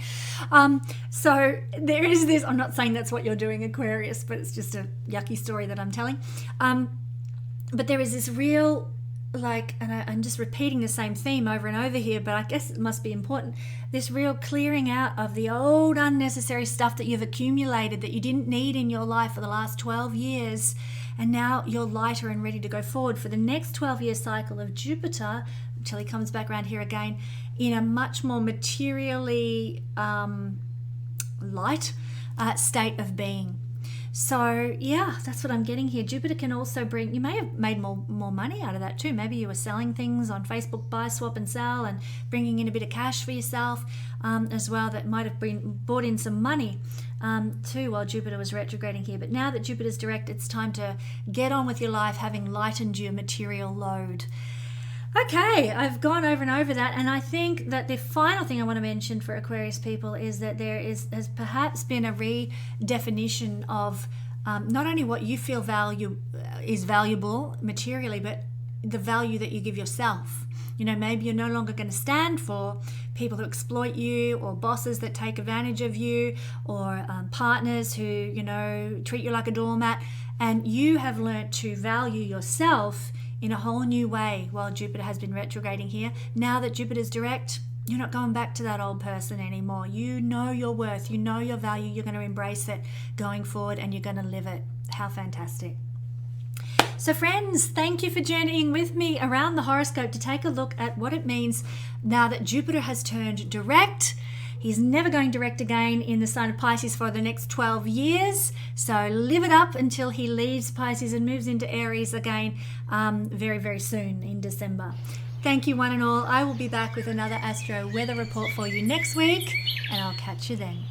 So there is this, I'm not saying that's what you're doing, Aquarius, but it's just a yucky story that I'm telling. But there is this real, like, and I'm just repeating the same theme over and over here, but I guess it must be important, this real clearing out of the old unnecessary stuff that you've accumulated that you didn't need in your life for the last 12 years, and now you're lighter and ready to go forward for the next 12-year cycle of Jupiter until he comes back around here again in a much more materially light state of being. So yeah, that's what I'm getting here. Jupiter can also bring, you may have made more money out of that too. Maybe you were selling things on Facebook, buy, swap and sell, and bringing in a bit of cash for yourself as well. That might have brought in some money too while Jupiter was retrograding here. But now that Jupiter's direct, it's time to get on with your life, having lightened your material load. Okay, I've gone over and over that, and I think that the final thing I want to mention for Aquarius people is that has perhaps been a redefinition of not only what you feel is valuable materially, but the value that you give yourself. You know, maybe you're no longer going to stand for people who exploit you, or bosses that take advantage of you, or partners who, you know, treat you like a doormat, and you have learnt to value yourself in a whole new way while Jupiter has been retrograding here. Now that Jupiter's direct, you're not going back to that old person anymore. You know your worth, you know your value, you're going to embrace it going forward, and you're going to live it. How fantastic. So friends, thank you for journeying with me around the horoscope to take a look at what it means now that Jupiter has turned direct. He's never going direct again in the sign of Pisces for the next 12 years. So live it up until he leaves Pisces and moves into Aries again very, very soon in December. Thank you one and all. I will be back with another Astro weather report for you next week, and I'll catch you then.